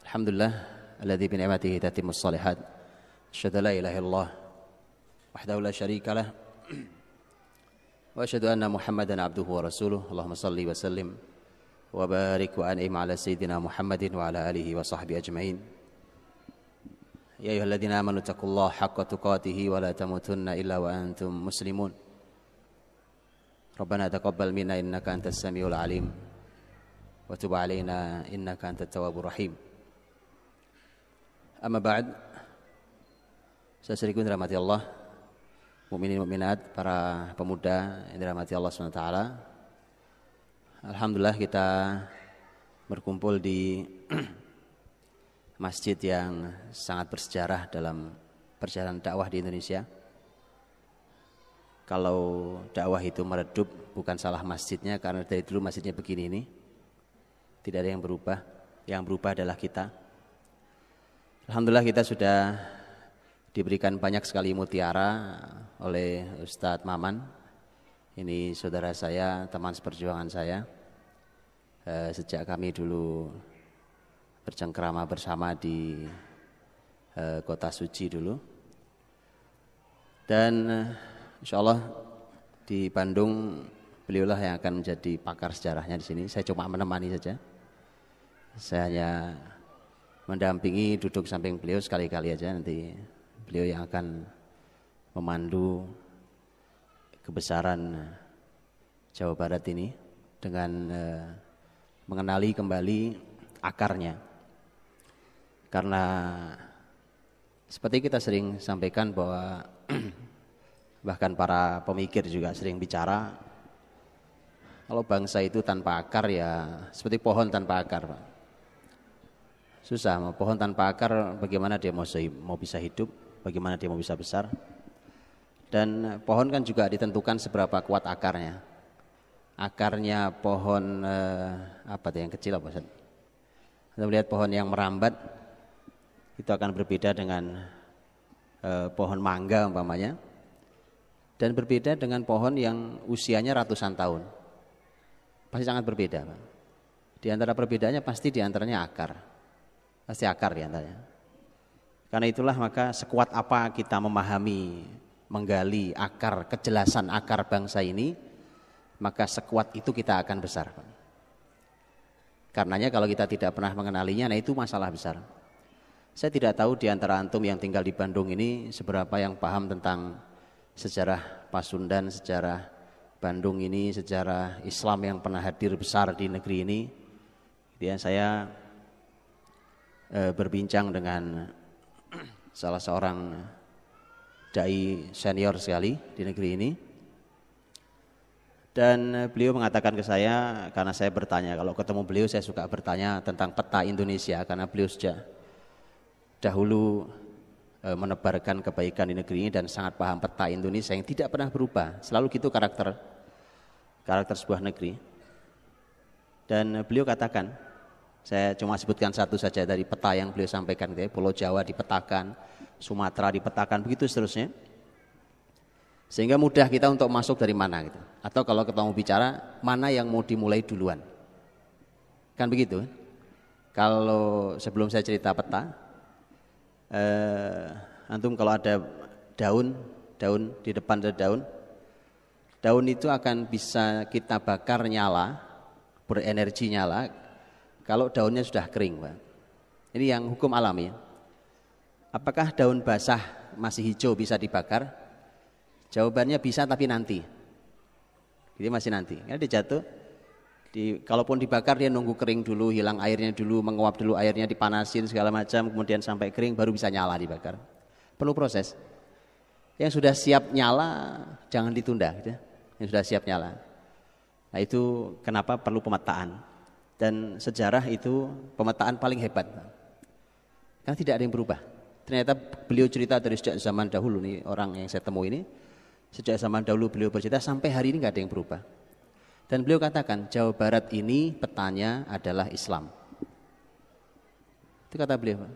Alhamdulillah alladzi bi ni'matihi tatimmus shalihat. Asyhadu la ilaha illallah wahdahu la syarika lah. Wa asyhadu anna Muhammadan abduhu wa rasuluh. Allahumma shalli wa sallim wa barik wa an'im ala sayyidina Muhammadin wa ala alihi wa sahbihi ajmain. Ya ayyuhalladzina amanu taqullaha haqqa tuqatih wa la tamutunna illa wa antum muslimun. Rabbana taqabbal minna innaka antas samiul alim wa tub alaina innaka antat tawwabur rahim. Amma ba'd. Saudaraku yang dirahmati Allah, mukminin mukminat, para pemuda yang dirahmati Allah SWT. Alhamdulillah kita berkumpul di masjid yang sangat bersejarah dalam perjalanan dakwah di Indonesia. Kalau dakwah itu meredup, bukan salah masjidnya, karena dari dulu masjidnya begini ini. Tidak ada yang berubah. Yang berubah adalah kita. Alhamdulillah kita sudah diberikan banyak sekali mutiara oleh Ustadz Maman. Ini saudara saya, teman seperjuangan saya. Sejak kami dulu bercengkrama bersama di Kota Suci dulu. Dan insya Allah di Bandung beliaulah yang akan menjadi pakar sejarahnya di sini. Saya cuma menemani saja. Saya hanya mendampingi, duduk samping beliau sekali-kali aja, nanti beliau yang akan memandu kebesaran Jawa Barat ini dengan mengenali kembali akarnya. Karena seperti kita sering sampaikan bahwa bahkan para pemikir juga sering bicara, kalau bangsa itu tanpa akar ya seperti pohon tanpa akar, Pak. Susah, pohon tanpa akar bagaimana dia mau bisa hidup, bagaimana dia mau bisa besar. Dan pohon kan juga ditentukan seberapa kuat akarnya. Akarnya pohon apa tuh yang kecil apa Ustaz? Kita melihat pohon yang merambat itu akan berbeda dengan pohon mangga umpamanya. Dan berbeda dengan pohon yang usianya ratusan tahun. Pasti sangat berbeda, Pak. Di antara perbedaannya pasti di antaranya akar. Pasti akar di antaranya. Karena itulah maka sekuat apa kita memahami, menggali akar, kejelasan akar bangsa ini, maka sekuat itu kita akan besar. Karenanya kalau kita tidak pernah mengenalinya, nah itu masalah besar. Saya tidak tahu di antara antum yang tinggal di Bandung ini seberapa yang paham tentang sejarah Pasundan, sejarah Bandung ini, sejarah Islam yang pernah hadir besar di negeri ini. Kemudian saya berbincang dengan salah seorang dai senior sekali di negeri ini, dan beliau mengatakan ke saya, karena saya bertanya, kalau ketemu beliau saya suka bertanya tentang peta Indonesia, karena beliau sejak dahulu menebarkan kebaikan di negeri ini dan sangat paham peta Indonesia yang tidak pernah berubah, selalu gitu karakter sebuah negeri. Dan beliau katakan, saya cuma sebutkan satu saja dari peta yang beliau sampaikan, Pulau Jawa dipetakan, Sumatera dipetakan, begitu seterusnya. Sehingga mudah kita untuk masuk dari mana gitu. Atau kalau kita mau bicara, mana yang mau dimulai duluan. Kan begitu. Kalau sebelum saya cerita peta, antum kalau ada daun di depan ada daun itu akan bisa kita bakar nyala, berenergi nyala, kalau daunnya sudah kering, Pak. Ini yang hukum alami. Apakah daun basah masih hijau bisa dibakar? Jawabannya bisa, tapi nanti. Jadi masih nanti. Karena dia jatuh, kalaupun dibakar dia nunggu kering dulu, hilang airnya dulu, menguap dulu airnya, dipanasin segala macam, kemudian sampai kering baru bisa nyala dibakar. Perlu proses. Yang sudah siap nyala jangan ditunda, gitu. Yang sudah siap nyala. Nah itu kenapa perlu pemetaan. Dan sejarah itu pemetaan paling hebat. Karena tidak ada yang berubah. Ternyata beliau cerita dari sejak zaman dahulu nih, orang yang saya temui ini, sejak zaman dahulu beliau bercerita sampai hari ini nggak ada yang berubah. Dan beliau katakan Jawa Barat ini petanya adalah Islam. Itu kata beliau.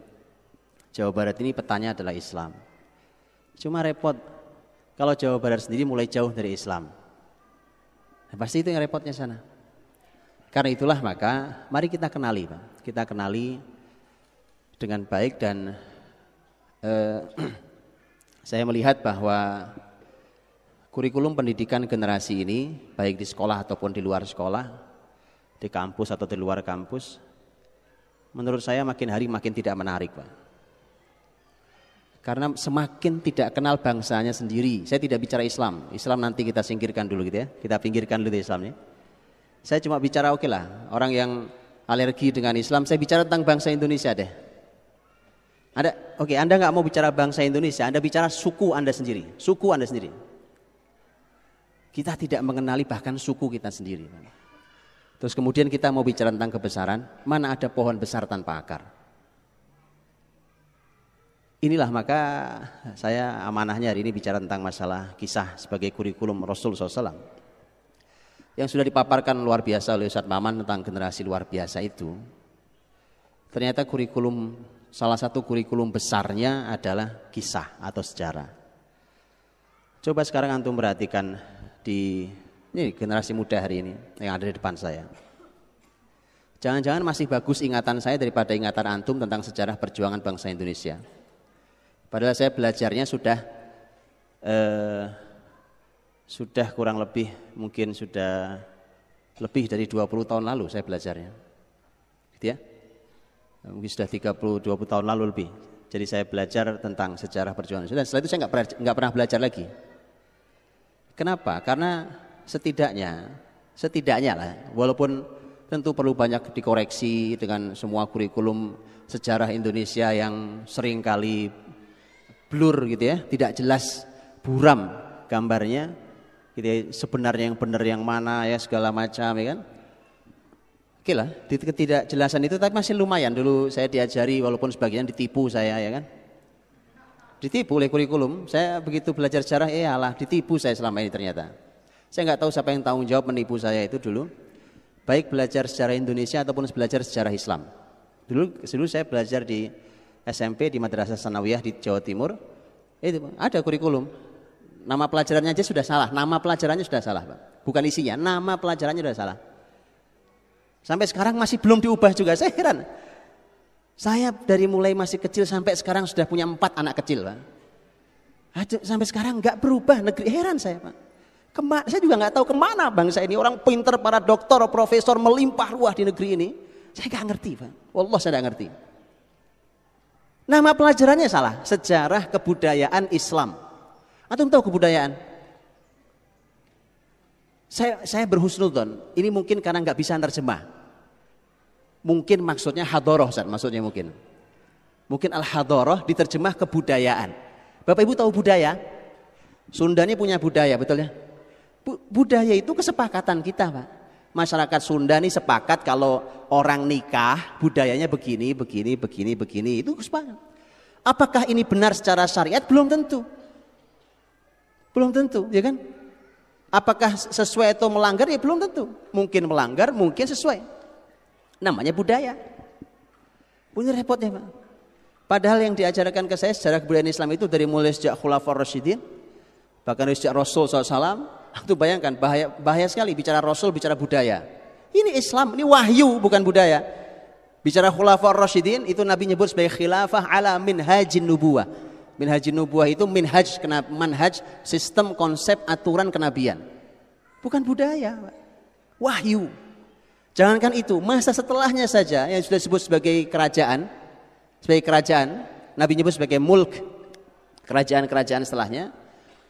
Jawa Barat ini petanya adalah Islam. Cuma repot kalau Jawa Barat sendiri mulai jauh dari Islam. Nah, pasti itu yang repotnya sana. Karena itulah maka mari kita kenali, Pak. Kita kenali dengan baik dan saya melihat bahwa kurikulum pendidikan generasi ini baik di sekolah ataupun di luar sekolah, di kampus atau di luar kampus, menurut saya makin hari makin tidak menarik, Pak. Karena semakin tidak kenal bangsanya sendiri. Saya tidak bicara Islam. Islam nanti kita singkirkan dulu gitu ya. Kita pinggirkan dulu Islamnya. Saya cuma bicara oke lah, orang yang alergi dengan Islam, saya bicara tentang bangsa Indonesia deh. Anda nggak mau bicara bangsa Indonesia, Anda bicara suku Anda sendiri, suku Anda sendiri. Kita tidak mengenali bahkan suku kita sendiri. Terus kemudian kita mau bicara tentang kebesaran, mana ada pohon besar tanpa akar. Inilah maka saya amanahnya hari ini bicara tentang masalah kisah sebagai kurikulum Rasul SAW. Yang sudah dipaparkan luar biasa oleh Ustadz Maman tentang generasi luar biasa itu. Ternyata kurikulum, salah satu kurikulum besarnya adalah kisah atau sejarah. Coba sekarang antum perhatikan di ini generasi muda hari ini yang ada di depan saya. Jangan-jangan masih bagus ingatan saya daripada ingatan antum tentang sejarah perjuangan bangsa Indonesia. Padahal saya belajarnya sudah kurang lebih, mungkin sudah lebih dari 20 tahun lalu saya belajarnya. Gitu ya. Mungkin sudah 20 tahun lalu lebih. Jadi saya belajar tentang sejarah perjuangan. Dan setelah itu saya nggak pernah belajar lagi. Kenapa? Karena setidaknya lah, walaupun tentu perlu banyak dikoreksi dengan semua kurikulum sejarah Indonesia yang seringkali blur gitu ya, tidak jelas, buram gambarnya. Gitu, sebenarnya yang benar yang mana ya segala macam ya kan. Oke lah, di ketidakjelasan itu tapi masih lumayan. Dulu saya diajari walaupun sebagian ditipu saya ya kan. Ditipu oleh kurikulum. Saya begitu belajar sejarah alah ditipu saya selama ini ternyata. Saya nggak tahu siapa yang tanggung jawab menipu saya itu dulu. Baik belajar sejarah Indonesia ataupun belajar sejarah Islam. Dulu saya belajar di SMP di Madrasah Sanawiyah di Jawa Timur. Itu ada kurikulum. Nama pelajarannya aja sudah salah, nama pelajarannya sudah salah, Pak. Bukan isinya, nama pelajarannya sudah salah. Sampai sekarang masih belum diubah juga, saya heran. Saya dari mulai masih kecil sampai sekarang sudah punya 4 anak kecil, Pak. Sampai sekarang nggak berubah negeri, heran saya, Pak. Saya juga nggak tahu kemana bangsa ini, orang pinter, para doktor, profesor melimpah ruah di negeri ini. Saya nggak ngerti, Pak. Wallah saya nggak ngerti. Nama pelajarannya salah, sejarah kebudayaan Islam. Antum tahu kebudayaan? Saya berhusnudzon. Ini mungkin karena nggak bisa terjemah. Mungkin maksudnya hadoroh, maksudnya mungkin. Mungkin al-hadoroh diterjemah kebudayaan. Bapak Ibu tahu budaya? Sunda ini punya budaya, betul ya? Budaya itu kesepakatan kita, Pak. Masyarakat Sunda ini sepakat kalau orang nikah budayanya begini. Itu kesepakatan. Apakah ini benar secara syariat? Belum tentu. Belum tentu, ya kan? Apakah sesuai atau melanggar? Ya belum tentu. Mungkin melanggar, mungkin sesuai. Namanya budaya. Punya repotnya, Pak. Padahal yang diajarkan ke saya sejarah kebudayaan Islam itu dari mulai sejak Khulafaur Rasyidin, bahkan dari sejak Rasul SAW. Itu bayangkan bahaya sekali bicara Rasul, bicara budaya. Ini Islam, ini wahyu bukan budaya. Bicara Khulafaur Rasyidin itu Nabi nyebut sebagai khilafah ala minhajin nubuwah. Minhajin nubuwah itu manhaj, sistem, konsep, aturan kenabian. Bukan budaya, Pak. Wahyu. Jangankan itu, masa setelahnya saja yang sudah disebut sebagai kerajaan, Nabi nyebut sebagai mulk, kerajaan-kerajaan setelahnya,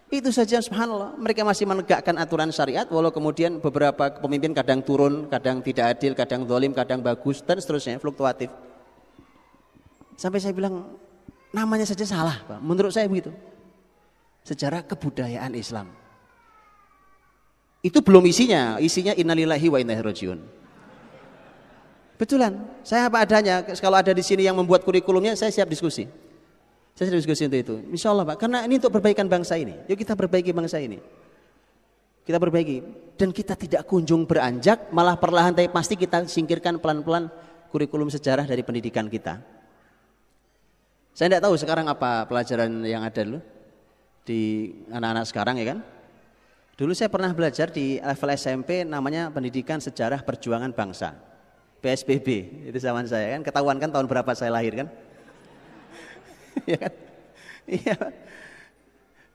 itu saja subhanallah, mereka masih menegakkan aturan syariat, walau kemudian beberapa pemimpin kadang turun, kadang tidak adil, kadang zalim, kadang bagus, dan seterusnya, fluktuatif. Sampai saya bilang, namanya saja salah, Pak. Menurut saya begitu. Sejarah kebudayaan Islam. Itu belum isinya innalillahi wa inna ilaihi rajiun. Betulan, saya apa adanya. Kalau ada di sini yang membuat kurikulumnya, saya siap diskusi. Saya siap diskusi untuk itu. Insya Allah, Pak. Karena ini untuk perbaikan bangsa ini. Yuk kita perbaiki bangsa ini. Kita perbaiki. Dan kita tidak kunjung beranjak, malah perlahan tapi pasti kita singkirkan pelan-pelan kurikulum sejarah dari pendidikan kita. Saya tidak tahu sekarang apa pelajaran yang ada dulu di anak-anak sekarang ya kan. Dulu saya pernah belajar di level SMP namanya pendidikan sejarah perjuangan bangsa. PSBB, itu zaman saya kan, ketahuan kan tahun berapa saya lahir kan. Ya kan? Iya.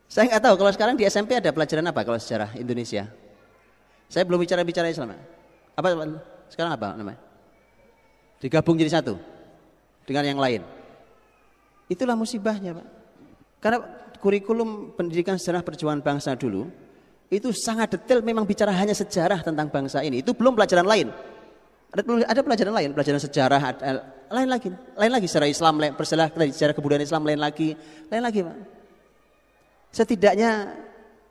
Saya nggak tahu kalau sekarang di SMP ada pelajaran apa kalau sejarah Indonesia. Saya belum bicara Islam. Apa sekarang apa namanya? Digabung jadi satu dengan yang lain. Itulah musibahnya, Pak. Karena kurikulum pendidikan sejarah perjuangan bangsa dulu itu sangat detail, memang bicara hanya sejarah tentang bangsa ini. Itu belum pelajaran lain. Ada pelajaran lain, pelajaran sejarah lain lagi sejarah Islam, sejarah kebudayaan Islam lain lagi, Pak. Setidaknya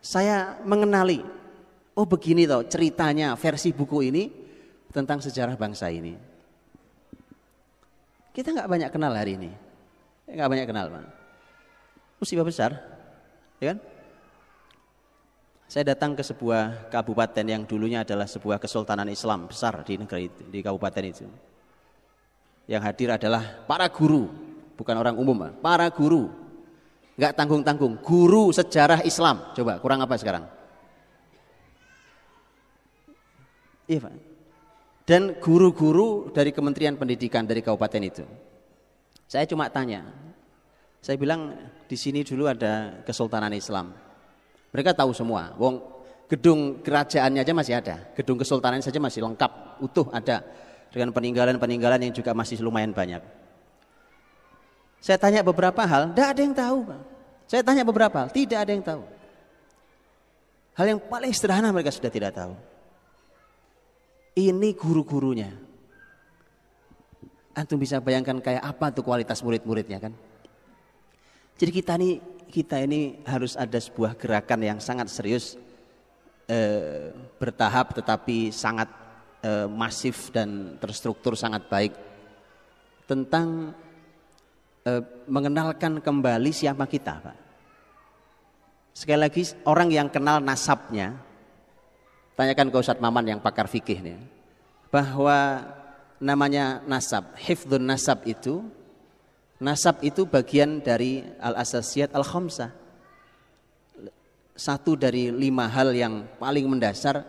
saya mengenali, oh begini toh ceritanya versi buku ini tentang sejarah bangsa ini. Kita nggak banyak kenal hari ini, nggak banyak kenal, Pak. Musibah besar, ya kan? Saya datang ke sebuah kabupaten yang dulunya adalah sebuah kesultanan Islam besar di negeri itu, di kabupaten itu. Yang hadir adalah para guru, bukan orang umum, Pak. Para guru, nggak tanggung-tanggung, guru sejarah Islam. Coba kurang apa sekarang? Iya, Pak. Dan guru-guru dari Kementerian Pendidikan dari kabupaten itu. Saya cuma tanya, saya bilang di sini dulu ada kesultanan Islam. Mereka tahu semua. Wong gedung kerajaannya aja masih ada, gedung kesultanan saja masih lengkap, utuh ada dengan peninggalan-peninggalan yang juga masih lumayan banyak. Saya tanya beberapa hal, tidak ada yang tahu, Pak. Saya tanya beberapa hal, tidak ada yang tahu. Hal yang paling sederhana mereka sudah tidak tahu. Ini guru-gurunya. Antum bisa bayangkan kayak apa tuh kualitas murid-muridnya kan? Jadi kita ini harus ada sebuah gerakan yang sangat serius, bertahap tetapi sangat masif dan terstruktur sangat baik tentang mengenalkan kembali siapa kita, Pak. Sekali lagi orang yang kenal nasabnya, tanyakan ke Ustadz Maman yang pakar fikih nih, bahwa namanya nasab, hifdzun nasab itu. Nasab itu bagian dari al-asasiyat al-khamsah. Satu dari 5 hal yang paling mendasar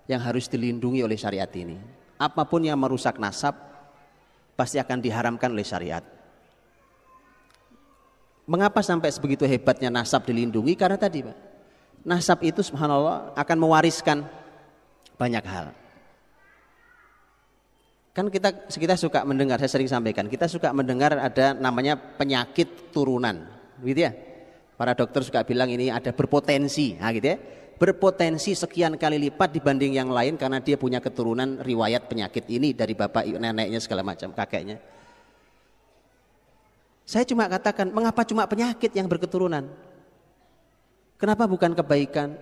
yang harus dilindungi oleh syariat ini. Apapun yang merusak nasab pasti akan diharamkan oleh syariat. Mengapa sampai sebegitu hebatnya nasab dilindungi? Karena tadi, Pak, nasab itu subhanallah akan mewariskan banyak hal. Kan kita suka mendengar, saya sering sampaikan, kita suka mendengar ada namanya penyakit turunan, gitu ya. Para dokter suka bilang ini ada berpotensi, nah gitu ya. Berpotensi sekian kali lipat dibanding yang lain karena dia punya keturunan riwayat penyakit ini dari bapak neneknya segala macam, kakeknya. Saya cuma katakan, mengapa cuma penyakit yang berketurunan? Kenapa bukan kebaikan,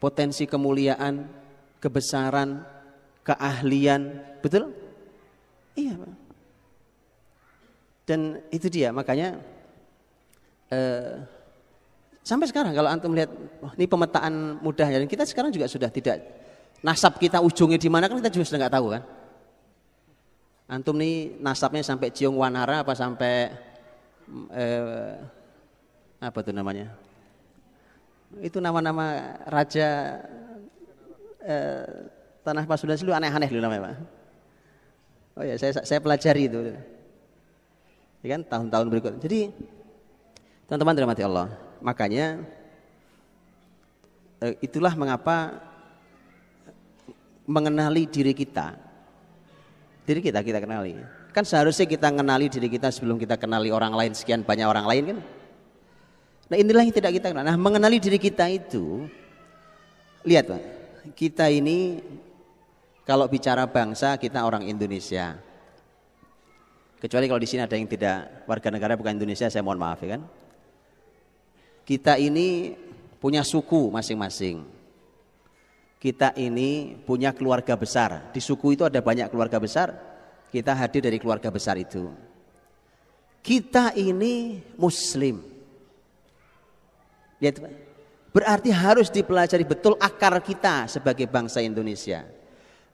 potensi kemuliaan, kebesaran, keahlian, betul? Iya, Pak. Dan itu dia, makanya sampai sekarang kalau antum melihat ini pemetaan mudah, dan kita sekarang juga sudah tidak, nasab kita ujungnya di mana kan kita juga sudah nggak tahu kan. Antum nih nasabnya sampai Ciung Wanara apa sampai apa tuh namanya? Itu nama-nama raja Tanah Pasundan dulu aneh-aneh dulu namanya, Pak. Oh ya, saya pelajari itu. Ya kan, tahun-tahun berikut. Jadi teman-teman dirahmati Allah, makanya itulah mengapa mengenali diri kita kenali. Kan seharusnya kita mengenali diri kita sebelum kita kenali orang lain, sekian banyak orang lain kan. Nah inilah yang tidak kita kenal. Nah mengenali diri kita itu, lihat Pak, kita ini kalau bicara bangsa kita orang Indonesia. Kecuali kalau di sini ada yang tidak warga negara bukan Indonesia, saya mohon maaf ya kan. Kita ini punya suku masing-masing. Kita ini punya keluarga besar. Di suku itu ada banyak keluarga besar. Kita hadir dari keluarga besar itu. Kita ini Muslim. Lihat, berarti harus dipelajari betul akar kita sebagai bangsa Indonesia.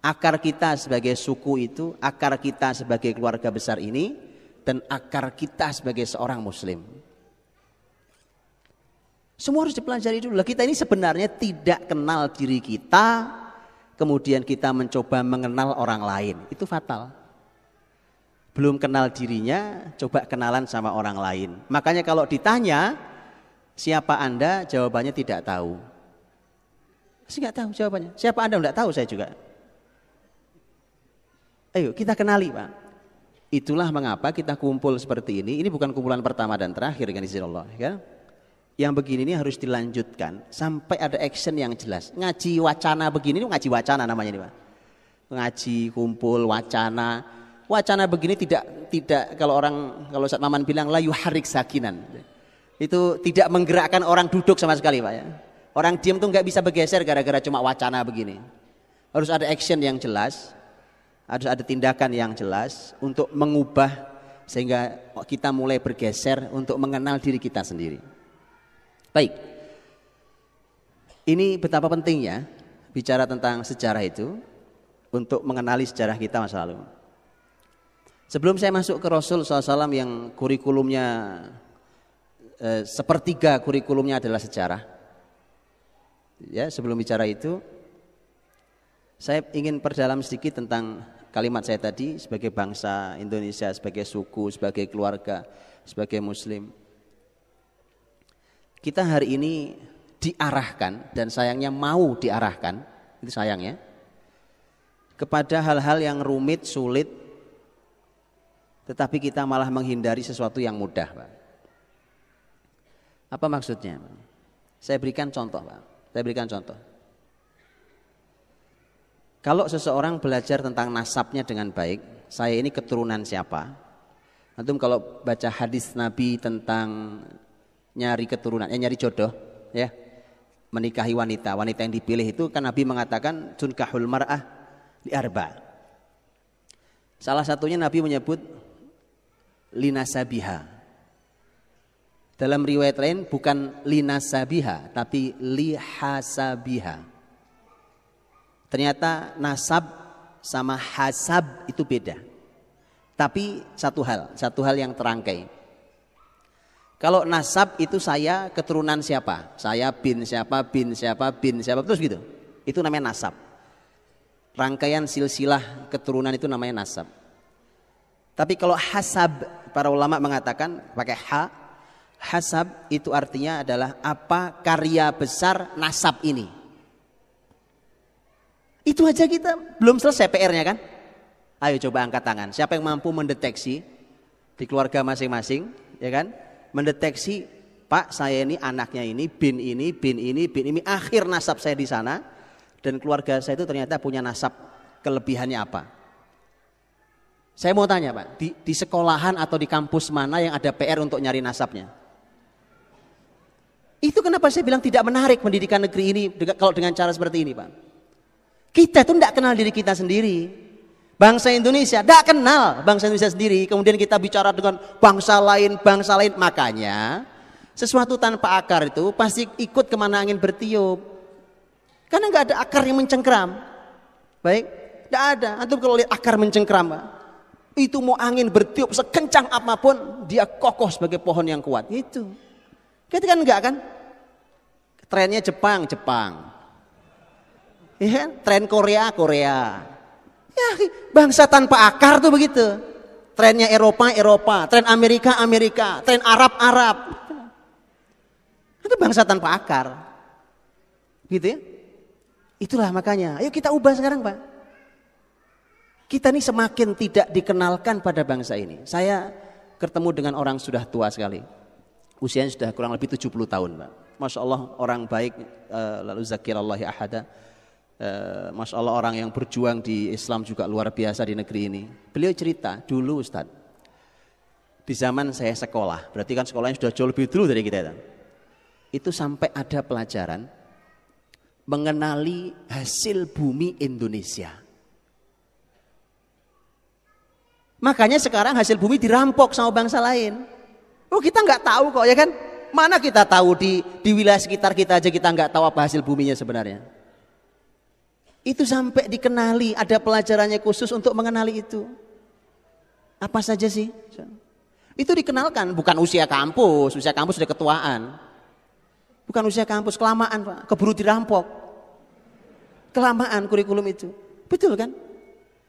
Akar kita sebagai suku itu, akar kita sebagai keluarga besar ini, dan akar kita sebagai seorang Muslim. Semua harus dipelajari dulu. Kita ini sebenarnya tidak kenal diri kita, kemudian kita mencoba mengenal orang lain. Itu fatal. belum kenal dirinya, coba kenalan sama orang lain. Makanya kalau ditanya, siapa Anda? Jawabannya tidak tahu. Saya nggak tahu jawabannya. Siapa Anda? Nggak tahu saya juga. Ayo kita kenali Pak. Itulah mengapa kita kumpul seperti ini. Ini bukan kumpulan pertama dan terakhir dengan izin Allah. Ya? Yang begini ini harus dilanjutkan sampai ada action yang jelas. Ngaji wacana begini, ini ngaji wacana namanya ini Pak. Ngaji, kumpul, wacana. Wacana begini tidak kalau Ustaz Maman bilang la yuharrik sakinan. Itu tidak menggerakkan orang duduk sama sekali Pak ya. Orang diam tuh nggak bisa bergeser gara-gara cuma wacana begini. Harus ada action yang jelas, harus ada tindakan yang jelas untuk mengubah sehingga kita mulai bergeser untuk mengenal diri kita sendiri. Baik, ini betapa pentingnya bicara tentang sejarah itu untuk mengenali sejarah kita masa lalu. Sebelum saya masuk ke Rasul SAW yang kurikulumnya sepertiga kurikulumnya adalah sejarah. Ya, sebelum bicara itu, saya ingin perdalam sedikit tentang kalimat saya tadi sebagai bangsa Indonesia, sebagai suku, sebagai keluarga, sebagai Muslim. Kita hari ini diarahkan dan sayangnya mau diarahkan, itu sayangnya, kepada hal-hal yang rumit, sulit, tetapi kita malah menghindari sesuatu yang mudah Pak. Apa maksudnya? Saya berikan contoh Pak. Saya berikan contoh. Kalau seseorang belajar tentang nasabnya dengan baik, saya ini keturunan siapa? Antum kalau baca hadis Nabi tentang nyari keturunan, nyari jodoh, ya, menikahi wanita yang dipilih itu kan Nabi mengatakan tunkahul mar'ah li arba. Salah satunya Nabi menyebut linasabiha. Dalam riwayat lain bukan linasabiha tapi lihasabiha. Ternyata nasab sama hasab itu beda. Tapi satu hal yang terangkai. Kalau nasab itu saya keturunan siapa? Saya bin siapa terus gitu. Itu namanya nasab. Rangkaian silsilah keturunan itu namanya nasab. Tapi kalau hasab, para ulama mengatakan pakai hasab itu artinya adalah apa karya besar nasab ini. Itu aja kita belum selesai PR-nya kan? Ayo coba angkat tangan. Siapa yang mampu mendeteksi di keluarga masing-masing, ya kan? Mendeteksi, Pak saya ini anaknya ini, bin ini, akhir nasab saya di sana dan keluarga saya itu ternyata punya nasab kelebihannya apa? Saya mau tanya Pak, di sekolahan atau di kampus mana yang ada PR untuk nyari nasabnya? Itu kenapa saya bilang tidak menarik pendidikan negeri ini kalau dengan cara seperti ini Pak. Kita itu tidak kenal diri kita sendiri. Bangsa Indonesia tidak kenal bangsa Indonesia sendiri. Kemudian kita bicara dengan bangsa lain. Makanya sesuatu tanpa akar itu pasti ikut kemana angin bertiup. Karena nggak ada akar yang mencengkram. Baik, tidak ada. Antum kalau lihat akar mencengkram Pak, itu mau angin bertiup sekencang apapun dia kokoh sebagai pohon yang kuat. Itu. Kita kan enggak kan? Trennya Jepang. Ya, tren Korea. Ya, bangsa tanpa akar tuh begitu. Trennya Eropa, tren Amerika, tren Arab. Itu bangsa tanpa akar. Gitu ya? Itulah makanya, ayo kita ubah sekarang Pak. Kita ini semakin tidak dikenalkan pada bangsa ini. Saya ketemu dengan orang sudah tua sekali. Usianya sudah kurang lebih 70 tahun Pak. Masya Allah orang baik, lalu zakirallahi ahada. Masya Allah orang yang berjuang di Islam juga luar biasa di negeri ini. Beliau cerita dulu Ustaz, di zaman saya sekolah, berarti kan sekolahnya sudah jauh lebih dulu dari kita. Itu sampai ada pelajaran mengenali hasil bumi Indonesia. Makanya sekarang hasil bumi dirampok sama bangsa lain. Oh kita nggak tahu kok ya kan? Mana kita tahu di wilayah sekitar kita aja kita nggak tahu apa hasil buminya sebenarnya. Itu sampai dikenali, ada pelajarannya khusus untuk mengenali itu. Apa saja sih? Itu dikenalkan, bukan usia kampus sudah ketuaan. Bukan usia kampus, kelamaan Pak, keburu dirampok. Kelamaan kurikulum itu. Betul kan?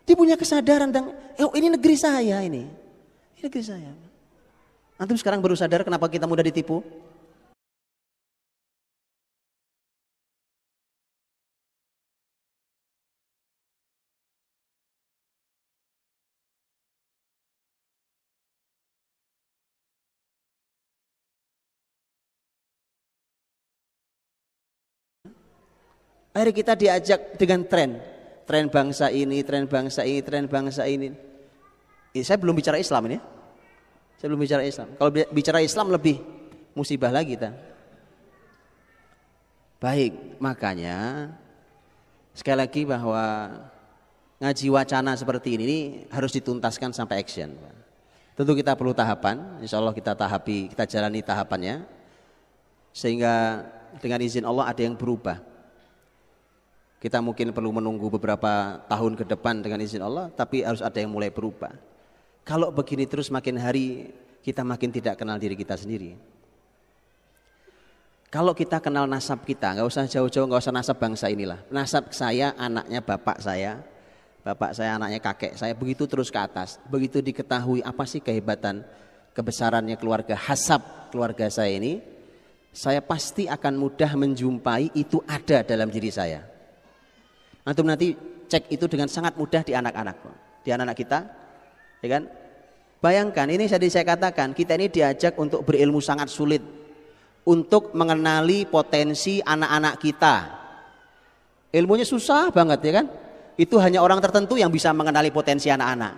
Dia punya kesadaran dan ini negeri saya ini. Ini negeri saya. Antum sekarang baru sadar kenapa kita mudah ditipu? Akhirnya kita diajak dengan tren bangsa ini, tren bangsa ini, tren bangsa ini. Saya belum bicara Islam ini. Saya belum bicara Islam. Kalau bicara Islam lebih musibah lagi kita. Baik, makanya sekali lagi bahwa ngaji wacana seperti ini harus dituntaskan sampai action. Tentu kita perlu tahapan. Insya Allah kita tahapi, kita jalani tahapannya, sehingga dengan izin Allah ada yang berubah. Kita mungkin perlu menunggu beberapa tahun ke depan dengan izin Allah, tapi harus ada yang mulai berubah. Kalau begini terus makin hari kita makin tidak kenal diri kita sendiri. Kalau kita kenal nasab kita, nggak usah jauh-jauh, nggak usah nasab bangsa inilah. Nasab saya anaknya bapak saya anaknya kakek saya, begitu terus ke atas. Begitu diketahui apa sih kehebatan, kebesarannya keluarga, hasab keluarga saya ini, saya pasti akan mudah menjumpai itu ada dalam diri saya. Antum nanti cek itu dengan sangat mudah di anak-anak kita, ya kan? Bayangkan ini saya katakan kita ini diajak untuk berilmu sangat sulit, untuk mengenali potensi anak-anak kita. Ilmunya susah banget ya kan? Itu hanya orang tertentu yang bisa mengenali potensi anak-anak.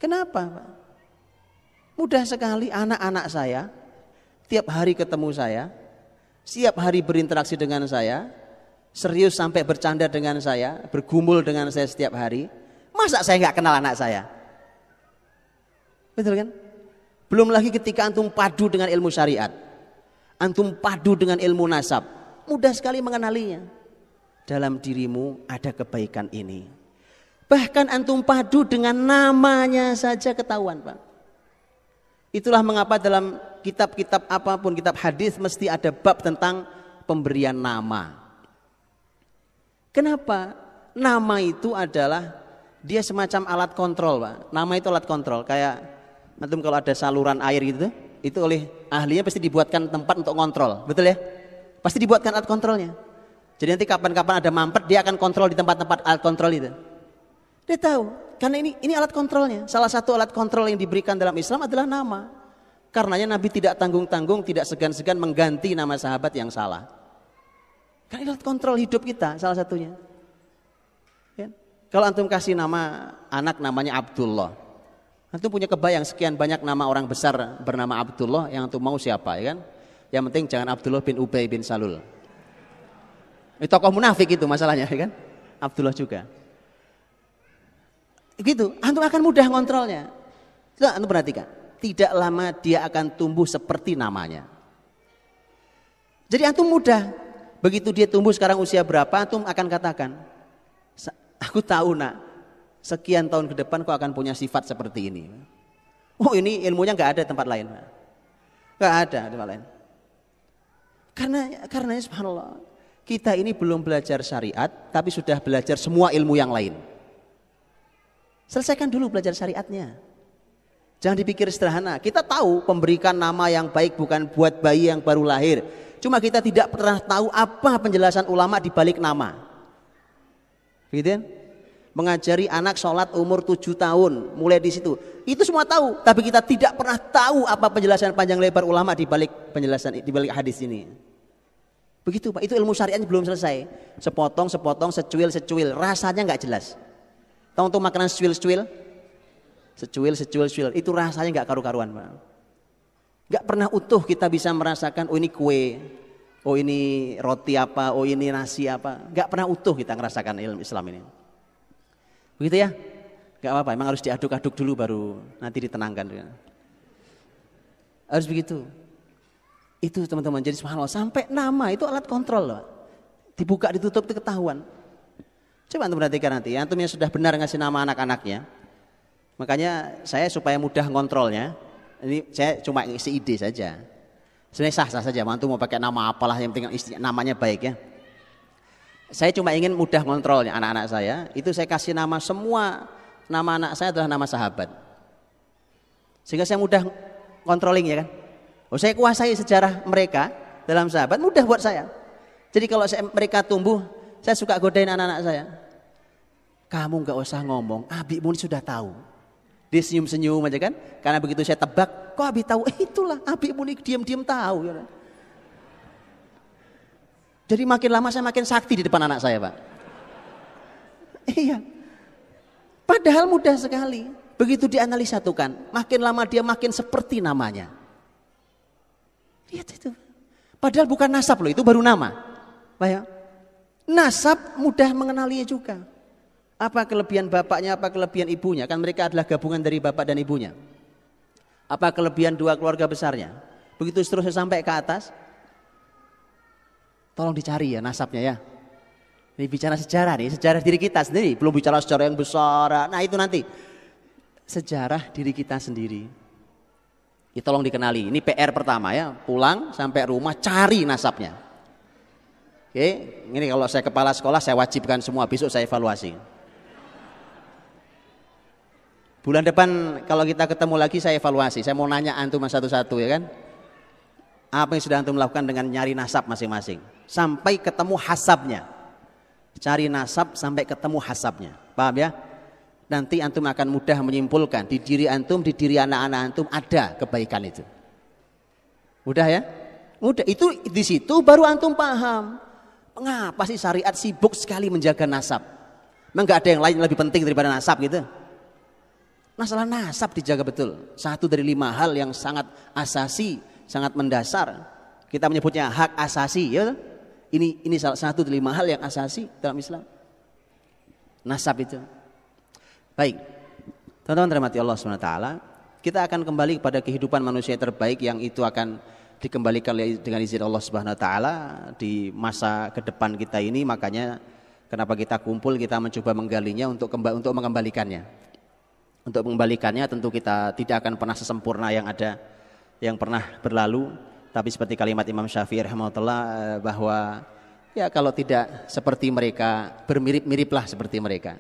Kenapa, Pak? Mudah sekali anak-anak saya tiap hari ketemu saya, setiap hari berinteraksi dengan saya, serius sampai bercanda dengan saya, bergumul dengan saya setiap hari. Masa saya nggak kenal anak saya? Betul kan? Belum lagi ketika antum padu dengan ilmu syariat, antum padu dengan ilmu nasab, mudah sekali mengenalinya. Dalam dirimu ada kebaikan ini. Bahkan antum padu dengan namanya saja ketahuan, Pak. Itulah mengapa dalam kitab-kitab apapun, kitab hadis mesti ada bab tentang pemberian nama. Kenapa? Nama itu adalah dia semacam alat kontrol, Pak. Nama itu alat kontrol. Kayak antum kalau ada saluran air gitu, itu oleh ahlinya pasti dibuatkan tempat untuk kontrol, betul ya? Pasti dibuatkan alat kontrolnya. Jadi nanti kapan-kapan ada mampet, dia akan kontrol di tempat-tempat alat kontrol itu. Dia tahu, karena ini alat kontrolnya. Salah satu alat kontrol yang diberikan dalam Islam adalah nama. Karenanya Nabi tidak tanggung-tanggung, tidak segan-segan mengganti nama sahabat yang salah. Karena alat kontrol hidup kita salah satunya. Ya. Kalau antum kasih nama anak namanya Abdullah, antum punya kebayang sekian banyak nama orang besar bernama Abdullah, yang antum mau siapa, ya kan? Yang penting jangan Abdullah bin Ubay bin Salul. Itu tokoh munafik itu masalahnya, ya kan? Abdullah juga. Gitu, antum akan mudah ngontrolnya. Coba antum perhatikan, tidak lama dia akan tumbuh seperti namanya. Jadi antum mudah. Begitu dia tumbuh sekarang usia berapa, antum akan katakan, aku tahu nak, sekian tahun ke depan kau akan punya sifat seperti ini. Oh ini ilmunya nggak ada tempat lain, nggak ada tempat lain. Karena subhanallah, kita ini belum belajar syariat, tapi sudah belajar semua ilmu yang lain. Selesaikan dulu belajar syariatnya. Jangan dipikir sederhana. Kita tahu pemberikan nama yang baik bukan buat bayi yang baru lahir. Cuma kita tidak pernah tahu apa penjelasan ulama di balik nama. Begitu kan? Mengajari anak sholat umur 7 tahun, mulai di situ. Itu semua tahu, tapi kita tidak pernah tahu apa penjelasan panjang lebar ulama di balik penjelasan, di balik hadis ini. Begitu Pak, itu ilmu syariatnya belum selesai. Sepotong, secuil, rasanya nggak jelas. Tahu untuk makanan secuil, itu rasanya nggak karu-karuan, Pak. Nggak pernah utuh kita bisa merasakan, oh ini kue, oh ini roti apa, oh ini nasi apa. Nggak pernah utuh kita merasakan ilmu Islam ini. Begitu ya? Nggak apa-apa, emang harus diaduk-aduk dulu baru nanti ditenangkan. Harus begitu. Itu teman-teman, jadi subhanallah, sampai nama itu alat kontrol loh. Dibuka, ditutup, itu ketahuan. Coba antum perhatikan nanti, antum yang sudah benar ngasih nama anak-anaknya. Makanya saya supaya mudah ngontrolnya, ini saya cuma isi ide saja. Sebenarnya sah-sah saja, antum mau pakai nama apalah, yang penting namanya baik ya. Saya cuma ingin mudah ngontrolnya anak-anak saya. Itu saya kasih nama, semua nama anak saya adalah nama sahabat. Sehingga saya mudah controlling ya kan. Oh, saya kuasai sejarah mereka dalam sahabat, mudah buat saya. Jadi kalau mereka tumbuh, saya suka godain anak-anak saya. Kamu nggak usah ngomong, Abi Muni sudah tahu. Dia senyum-senyum aja kan. Karena begitu saya tebak, kok Abi tahu? Itulah Abi Muni diam-diam tahu. Ya. Jadi makin lama saya makin sakti di depan anak saya, Pak. Iya. Padahal mudah sekali. Begitu dianalisa satukan, makin lama dia makin seperti namanya. Lihat itu. Padahal bukan nasab loh, itu baru nama. Pak ya. Nasab mudah mengenalinya juga. Apa kelebihan bapaknya, apa kelebihan ibunya. Kan mereka adalah gabungan dari bapak dan ibunya. Apa kelebihan dua keluarga besarnya. Begitu seterusnya sampai ke atas. Tolong dicari ya nasabnya ya. Ini bicara sejarah nih, sejarah diri kita sendiri. Belum bicara sejarah yang besar. Nah itu nanti. Sejarah diri kita sendiri. Ya, tolong dikenali. Ini PR pertama ya. Pulang sampai rumah cari nasabnya. Oke, ini kalau saya kepala sekolah saya wajibkan semua. Besok saya evaluasi. Bulan depan kalau kita ketemu lagi saya evaluasi. Saya mau nanya antum satu-satu ya kan. Apa yang sudah antum lakukan dengan nyari nasab masing-masing. Sampai ketemu hasabnya. Cari nasab sampai ketemu hasabnya. Paham ya? Nanti antum akan mudah menyimpulkan di diri antum, di diri anak-anak antum ada kebaikan itu. Mudah ya? Mudah. Itu di situ baru antum paham. Mengapa sih syariat sibuk sekali menjaga nasab? Memang nggak ada yang lain lebih penting daripada nasab gitu? Masalah nasab dijaga betul. Satu dari 5 hal yang sangat asasi, sangat mendasar. Kita menyebutnya hak asasi, ya. Ini salah satu dari 5 hal yang asasi dalam Islam. Nasab itu. Baik. Teman-teman dirahmati Allah SWT, kita akan kembali kepada kehidupan manusia terbaik yang itu akan dikembalikan dengan izin Allah Subhanahu wa taala di masa ke depan kita ini. Makanya kenapa kita kumpul, kita mencoba menggalinya untuk mengembalikannya. Untuk mengembalikannya tentu kita tidak akan pernah sesempurna yang ada, yang pernah berlalu. Tapi seperti kalimat Imam Syafi'i rahimahullah bahwa ya kalau tidak seperti mereka, bermirip-miriplah seperti mereka.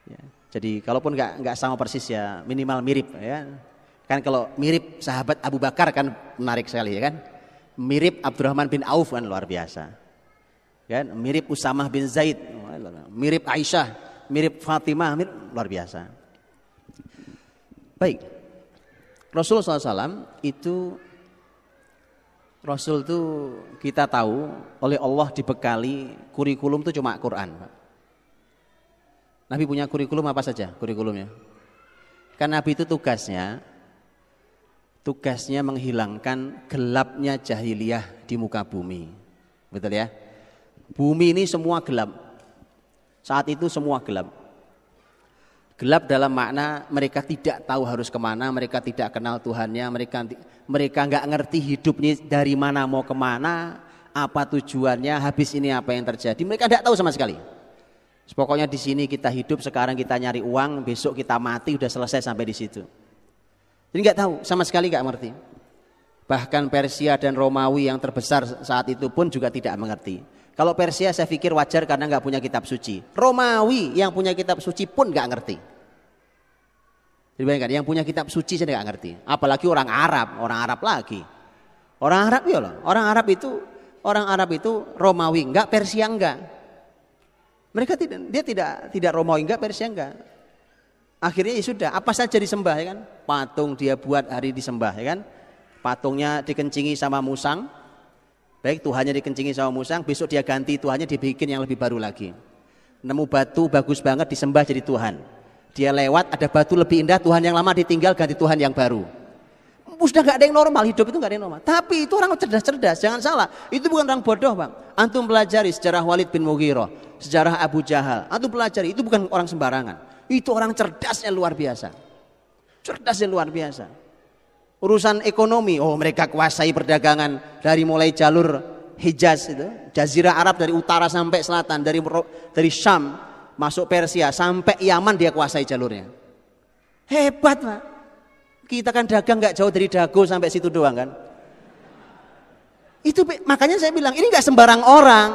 Ya, jadi kalaupun nggak sama persis ya minimal mirip ya. Kan kalau mirip sahabat Abu Bakar kan menarik sekali ya kan. Mirip Abdurrahman bin Auf kan luar biasa. Kan mirip Usamah bin Zaid, mirip Aisyah, mirip Fatimah, mirip luar biasa. Baik. Rasulullah SAW itu Rasul itu kita tahu oleh Allah dibekali kurikulum itu cuma Quran. Nabi punya kurikulum apa saja kurikulumnya? Kan Nabi itu tugasnya menghilangkan gelapnya jahiliyah di muka bumi. Betul ya? Bumi ini semua gelap. Saat itu semua gelap. Gelap dalam makna mereka tidak tahu harus kemana, mereka tidak kenal Tuhannya, mereka nggak ngerti hidupnya dari mana mau kemana, apa tujuannya, habis ini apa yang terjadi, mereka tidak tahu sama sekali. Pokoknya di sini kita hidup, sekarang kita nyari uang, besok kita mati, udah selesai sampai di situ. Jadi nggak tahu, sama sekali nggak mengerti. Bahkan Persia dan Romawi yang terbesar saat itu pun juga tidak mengerti. Kalau Persia saya pikir wajar karena nggak punya kitab suci. Romawi yang punya kitab suci pun nggak ngerti. Jadi bayangkan, yang punya kitab suci saya nggak ngerti. Apalagi orang Arab lagi. Orang Arab itu Romawi enggak, Persia enggak. Mereka tidak Romawi enggak, Persia enggak. Akhirnya ya sudah, apa saja disembah ya kan? Patung dia buat hari disembah ya kan? Patungnya dikencingi sama musang. Baik, Tuhannya dikencingi sama musang, besok dia ganti Tuhannya, dibikin yang lebih baru lagi. Nemu batu bagus banget disembah jadi Tuhan. Dia lewat ada batu lebih indah, Tuhan yang lama ditinggal ganti Tuhan yang baru. Sudah gak ada yang normal, hidup itu gak ada yang normal. Tapi itu orang cerdas-cerdas, jangan salah. Itu bukan orang bodoh Bang. Antum pelajari sejarah Walid bin Mughirah, sejarah Abu Jahal. Antum pelajari, itu bukan orang sembarangan. Itu orang cerdasnya luar biasa. Cerdasnya luar biasa. Urusan ekonomi, mereka kuasai perdagangan dari mulai jalur Hijaz itu, Jazirah Arab dari utara sampai selatan, dari Syam masuk Persia sampai Yaman dia kuasai jalurnya. Hebat Pak. Kita kan dagang nggak jauh dari Dago sampai situ doang kan. Itu makanya saya bilang ini nggak sembarang orang,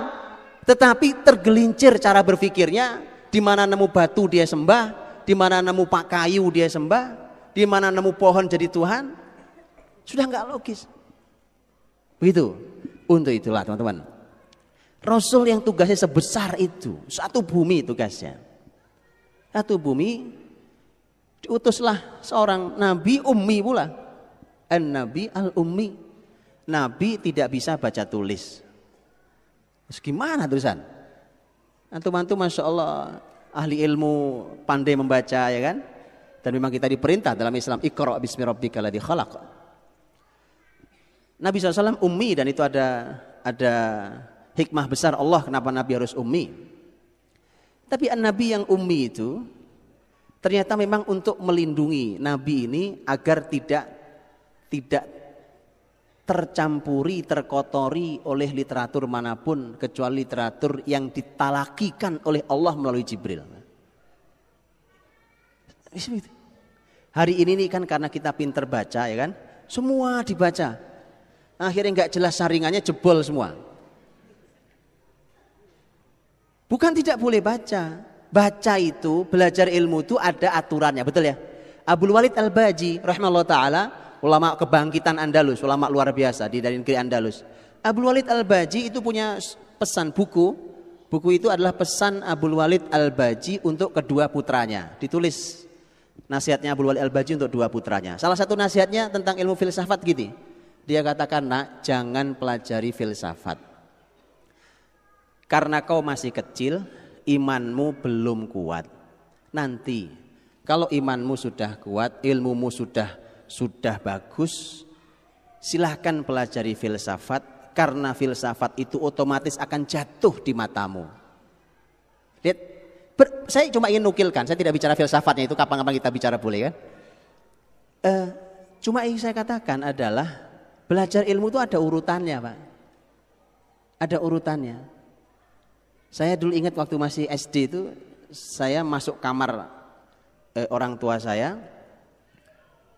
tetapi tergelincir cara berpikirnya. Di mana nemu batu dia sembah, di mana nemu kayu dia sembah. Di di mana nemu pohon jadi Tuhan, sudah nggak logis. Begitu. Untuk itulah teman-teman, Rasul yang tugasnya sebesar itu, satu bumi tugasnya, satu bumi, diutuslah seorang nabi ummi pula, an-nabi al-ummi, nabi tidak bisa baca tulis. Terus gimana tulisan? Antum-antum Masya Allah ahli ilmu, pandai membaca, ya kan? Dan memang kita diperintah dalam Islam, Iqra bismi rabbikal ladzi khalaq. Nabi SAW ummi, dan itu ada hikmah besar Allah kenapa Nabi harus ummi. Tapi Nabi yang ummi itu ternyata memang untuk melindungi Nabi ini agar tidak tercampuri, terkotori oleh literatur manapun kecuali literatur yang ditalakikan oleh Allah melalui Jibril. Hari ini kan karena kita pinter baca, ya kan, semua dibaca. Akhirnya nggak jelas saringannya, jebol semua. Bukan tidak boleh baca. Baca itu, belajar ilmu itu ada aturannya, betul ya? Abdul Walid Al-Baji rahimahullah ta'ala, ulama kebangkitan Andalus, ulama luar biasa dari negeri Andalus. Abdul Walid Al-Baji itu punya pesan buku. Buku itu adalah pesan Abdul Walid Al-Baji untuk kedua putranya. Ditulis nasihatnya Abdul Walid Al-Baji untuk dua putranya. Salah satu nasihatnya tentang ilmu filsafat gini. Dia katakan, nak, jangan pelajari filsafat. Karena kau masih kecil, imanmu belum kuat. Nanti kalau imanmu sudah kuat, ilmumu sudah bagus, silahkan pelajari filsafat, karena filsafat itu otomatis akan jatuh di matamu. Lihat, saya cuma ingin nukilkan, saya tidak bicara filsafatnya, itu kapan-kapan kita bicara boleh kan. Cuma yang saya katakan adalah belajar ilmu itu ada urutannya, Pak. Ada urutannya. Saya dulu ingat waktu masih SD itu, saya masuk kamar orang tua saya,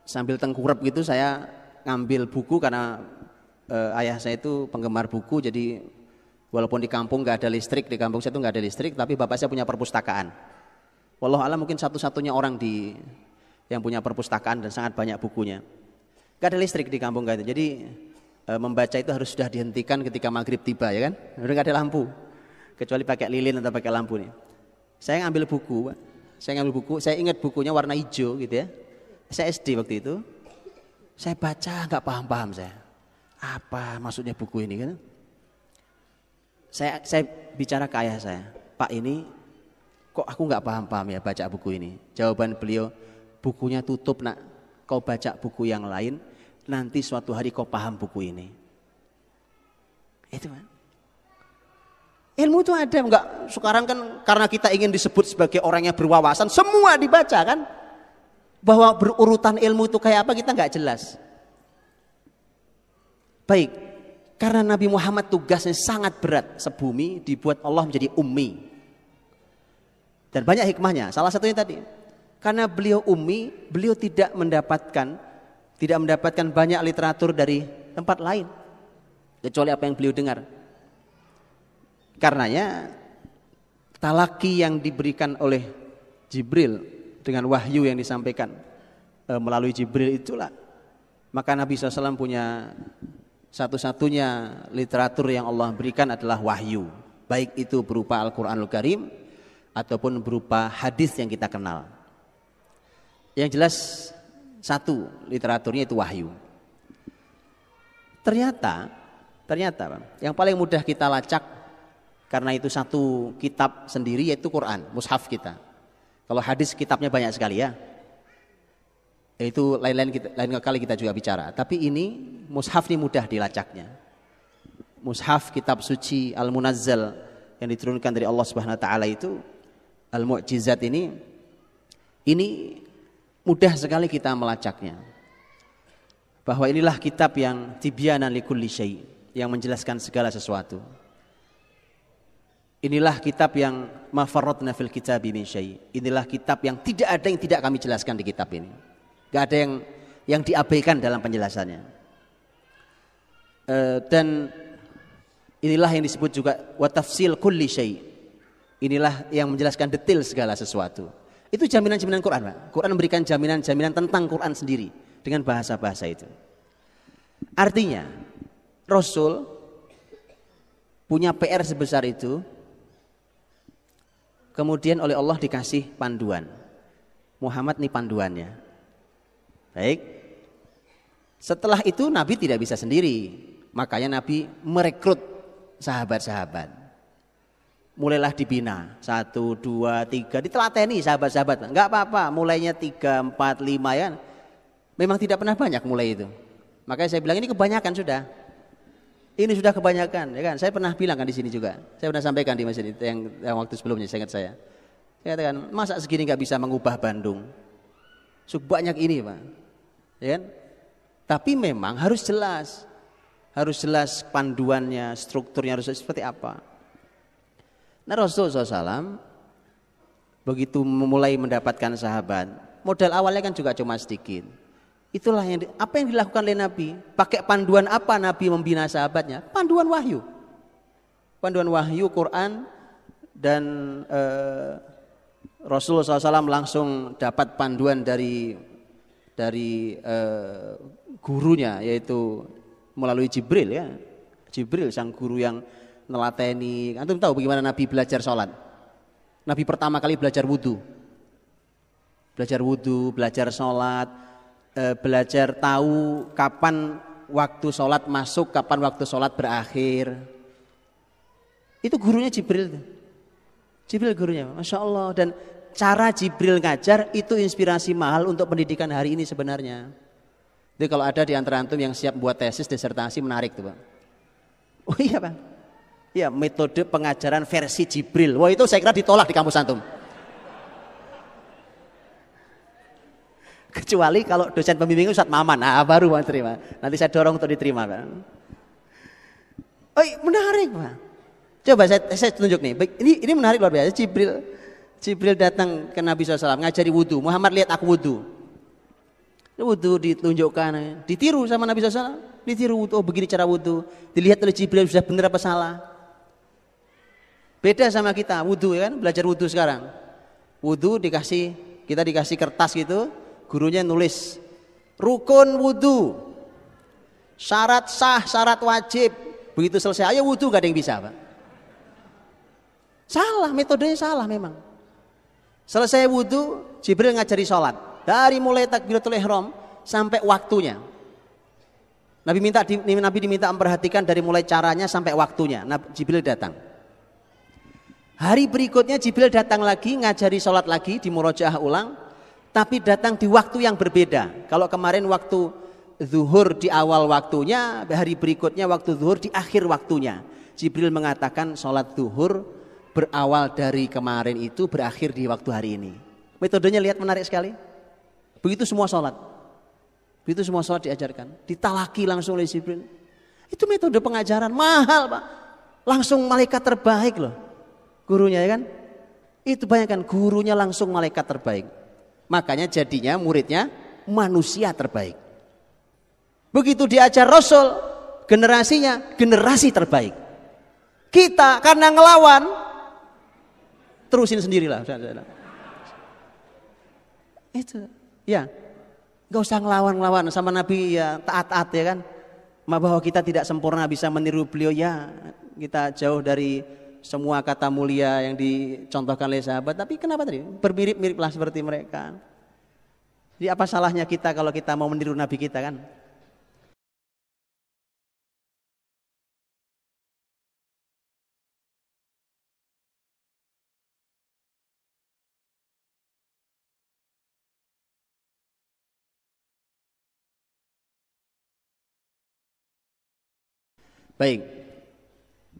sambil tengkurap gitu saya ngambil buku karena ayah saya itu penggemar buku, jadi walaupun di kampung nggak ada listrik, di kampung saya itu nggak ada listrik, tapi bapak saya punya perpustakaan. Wallahu a'lam mungkin satu-satunya orang yang punya perpustakaan dan sangat banyak bukunya. Gak ada listrik di kampung gak itu, jadi membaca itu harus sudah dihentikan ketika maghrib tiba, ya kan? Udah gak ada lampu, kecuali pakai lilin atau pakai lampu nih. Saya ngambil buku, saya ingat bukunya warna hijau gitu ya. Saya SD waktu itu, saya baca nggak paham saya. Apa maksudnya buku ini kan? Saya bicara ke ayah saya, Pak, ini kok aku nggak paham ya baca buku ini. Jawaban beliau, bukunya tutup, nak. Kau baca buku yang lain, nanti suatu hari kau paham buku ini. Itu kan. Ilmu itu ada, enggak? Sekarang kan karena kita ingin disebut sebagai orang yang berwawasan, semua dibaca kan? Bahwa berurutan ilmu itu kayak apa kita nggak jelas. Baik, karena Nabi Muhammad tugasnya sangat berat, sebumi dibuat Allah menjadi ummi. Dan banyak hikmahnya, salah satunya tadi. Karena beliau ummi, beliau tidak mendapatkan banyak literatur dari tempat lain kecuali apa yang beliau dengar. Karenanya talaki yang diberikan oleh Jibril dengan wahyu yang disampaikan melalui Jibril itulah, maka Nabi SAW punya satu-satunya literatur yang Allah berikan adalah wahyu, baik itu berupa Al-Quranul Karim ataupun berupa hadis yang kita kenal. Yang jelas satu literaturnya itu wahyu. Ternyata yang paling mudah kita lacak karena itu satu kitab sendiri yaitu Quran, mushaf kita. Kalau hadis kitabnya banyak sekali ya. Itu lain kali kita juga bicara. Tapi ini mushaf ini mudah dilacaknya. Mushaf kitab suci Al-Munazzal yang diturunkan dari Allah Subhanahu wa taala itu Al-Mu'jizat ini mudah sekali kita melacaknya. Bahwa inilah kitab yang tibyanan likulli syai', yang menjelaskan segala sesuatu. Inilah kitab yang ma farratna fil kitabi min syai'. Inilah kitab yang tidak ada yang tidak kami jelaskan di kitab ini. Enggak ada yang diabaikan dalam penjelasannya. Dan inilah yang disebut juga wa tafsil kulli syai'. Inilah yang menjelaskan detail segala sesuatu. Itu jaminan-jaminan Quran, Pak. Quran memberikan jaminan-jaminan tentang Quran sendiri dengan bahasa-bahasa itu. Artinya, Rasul punya PR sebesar itu, kemudian oleh Allah dikasih panduan. Muhammad nih panduannya. Baik. Setelah itu Nabi tidak bisa sendiri. Makanya Nabi merekrut sahabat-sahabat. Mulailah dibina 1, 2, 3, ditelateni sahabat-sahabat. Enggak apa-apa, mulainya 3, 4, 5 ya. Memang tidak pernah banyak mulai itu. Makanya saya bilang ini kebanyakan sudah. Ini sudah kebanyakan, ya kan? Saya pernah bilang kan di sini juga. Saya pernah sampaikan di masjid yang waktu sebelumnya, saya ingat saya. Saya katakan, masa segini nggak bisa mengubah Bandung? Sebanyak ini, Pak. Ya kan? Tapi memang harus jelas panduannya, strukturnya harus seperti apa. Nah, Rasulullah SAW begitu memulai mendapatkan sahabat, modal awalnya kan juga cuma sedikit. Itulah apa yang dilakukan oleh Nabi. Pakai panduan apa Nabi membina sahabatnya? Panduan wahyu. Panduan wahyu Quran, dan Rasulullah SAW langsung dapat panduan dari gurunya, yaitu melalui Jibril ya. Jibril sang guru yang nelateni. Antum tahu bagaimana Nabi belajar sholat? Nabi pertama kali belajar wudhu, belajar sholat. Belajar tahu kapan waktu sholat masuk, kapan waktu sholat berakhir. Itu gurunya Jibril. Jibril gurunya, Masya Allah. Dan cara Jibril ngajar itu inspirasi mahal untuk pendidikan hari ini sebenarnya. Jadi kalau ada di antara antum yang siap buat tesis, disertasi, menarik tuh Pak. Oh iya Pak. Ya, metode pengajaran versi Jibril. Wah, itu saya kira ditolak di kampus antum. Kecuali kalau dosen pembimbing Ustadz Maman, nah baru Pak terima. Nanti saya dorong untuk diterima Pak. Oh menarik Pak. Coba saya tunjuk nih. Ini menarik luar biasa. Jibril datang ke Nabi SAW ngajari wudhu. Muhammad lihat aku wudhu. Wudhu ditunjukkan, ditiru sama Nabi SAW. Ditiru wudhu, oh begini cara wudhu. Dilihat oleh Jibril sudah benar apa salah. Beda sama kita wudhu ya kan, belajar wudhu sekarang. Wudhu kita dikasih kertas gitu. Gurunya nulis rukun wudhu, syarat sah, syarat wajib. Begitu selesai, ayo wudhu, gak ada yang bisa Pak. Salah, metodenya salah memang. Selesai wudhu, Jibril ngajari sholat. Dari mulai takbiratul ihram sampai waktunya. Nabi diminta memperhatikan dari mulai caranya sampai waktunya. Jibril datang. Hari berikutnya Jibril datang lagi, ngajari sholat lagi, di murojaah ulang. Tapi datang di waktu yang berbeda. Kalau kemarin waktu zuhur di awal waktunya, hari berikutnya waktu zuhur di akhir waktunya. Jibril mengatakan sholat zuhur berawal dari kemarin itu, berakhir di waktu hari ini. Metodenya lihat menarik sekali. Begitu semua sholat. Begitu semua sholat diajarkan. Ditalaki langsung oleh Jibril. Itu metode pengajaran mahal Pak. Langsung malaikat terbaik loh. Gurunya ya kan. Itu bayangkan, gurunya langsung malaikat terbaik. Makanya jadinya muridnya manusia terbaik. Begitu diajar Rasul, generasinya generasi terbaik. Kita karena ngelawan, terusin sendirilah. Itu, ya, nggak usah ngelawan sama Nabi ya, taat-taat ya kan. Bahwa kita tidak sempurna bisa meniru beliau ya, kita jauh dari semua kata mulia yang dicontohkan oleh sahabat, tapi kenapa tadi bermirip-miriplah seperti mereka. Jadi apa salahnya kita kalau kita mau meniru Nabi kita kan? Baik.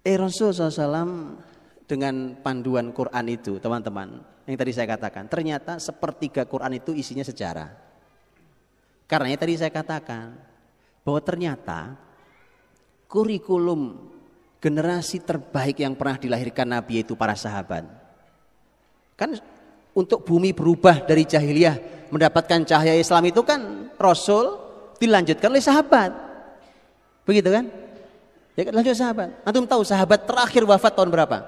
Rasulullah SAW dengan panduan Quran itu, teman-teman, yang tadi saya katakan, ternyata sepertiga Quran itu isinya sejarah. Karena tadi saya katakan bahwa ternyata kurikulum generasi terbaik yang pernah dilahirkan Nabi yaitu para sahabat. Kan untuk bumi berubah dari jahiliyah mendapatkan cahaya Islam itu kan Rasul dilanjutkan oleh sahabat. Begitu kan? Ya lanjut sahabat. Antum tahu sahabat terakhir wafat tahun berapa?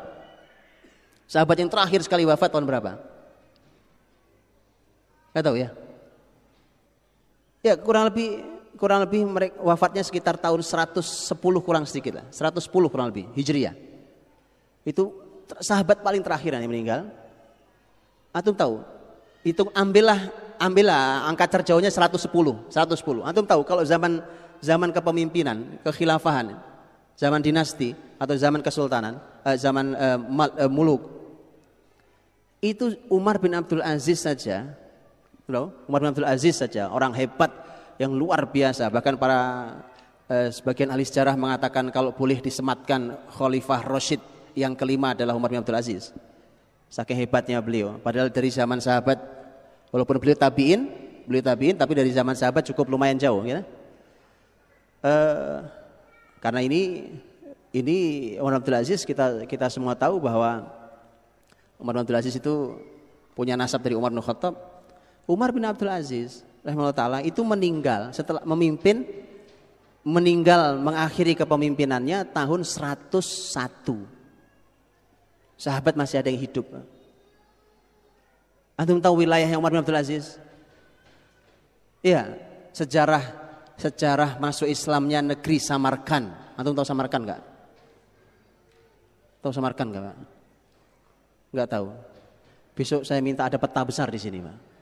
Sahabat yang terakhir sekali wafat tahun berapa? Nggak tahu ya? Ya kurang lebih mereka wafatnya sekitar tahun 110 kurang sedikit lah, 110 kurang lebih Hijriah. Itu sahabat paling terakhir yang meninggal. Antum tahu? Hitung ambillah angka terjauhnya 110. Antum tahu kalau zaman kepemimpinan, kekhilafahan, zaman dinasti atau zaman kesultanan, zaman muluk. Itu Umar bin Abdul Aziz saja, orang hebat yang luar biasa. Bahkan para sebagian ahli sejarah mengatakan kalau boleh disematkan Khalifah Rasyid yang kelima adalah Umar bin Abdul Aziz. Saking hebatnya beliau. Padahal dari zaman sahabat, walaupun beliau tabiin, tapi dari zaman sahabat cukup lumayan jauh. Ya? Karena ini Umar bin Abdul Aziz kita semua tahu bahwa Umar bin Abdul Aziz itu punya nasab dari Umar bin Khattab. Umar bin Abdul Aziz rahimahullah ta'ala itu meninggal setelah mengakhiri kepemimpinannya tahun 101. Sahabat masih ada yang hidup. Antum tahu wilayah yang Umar bin Abdul Aziz? Iya, sejarah masuk Islamnya negeri Samarkand. Antum tahu Samarkand enggak? Tahu Samarkand enggak, Pak? Enggak tahu. Besok saya minta ada peta besar di sini, Pak.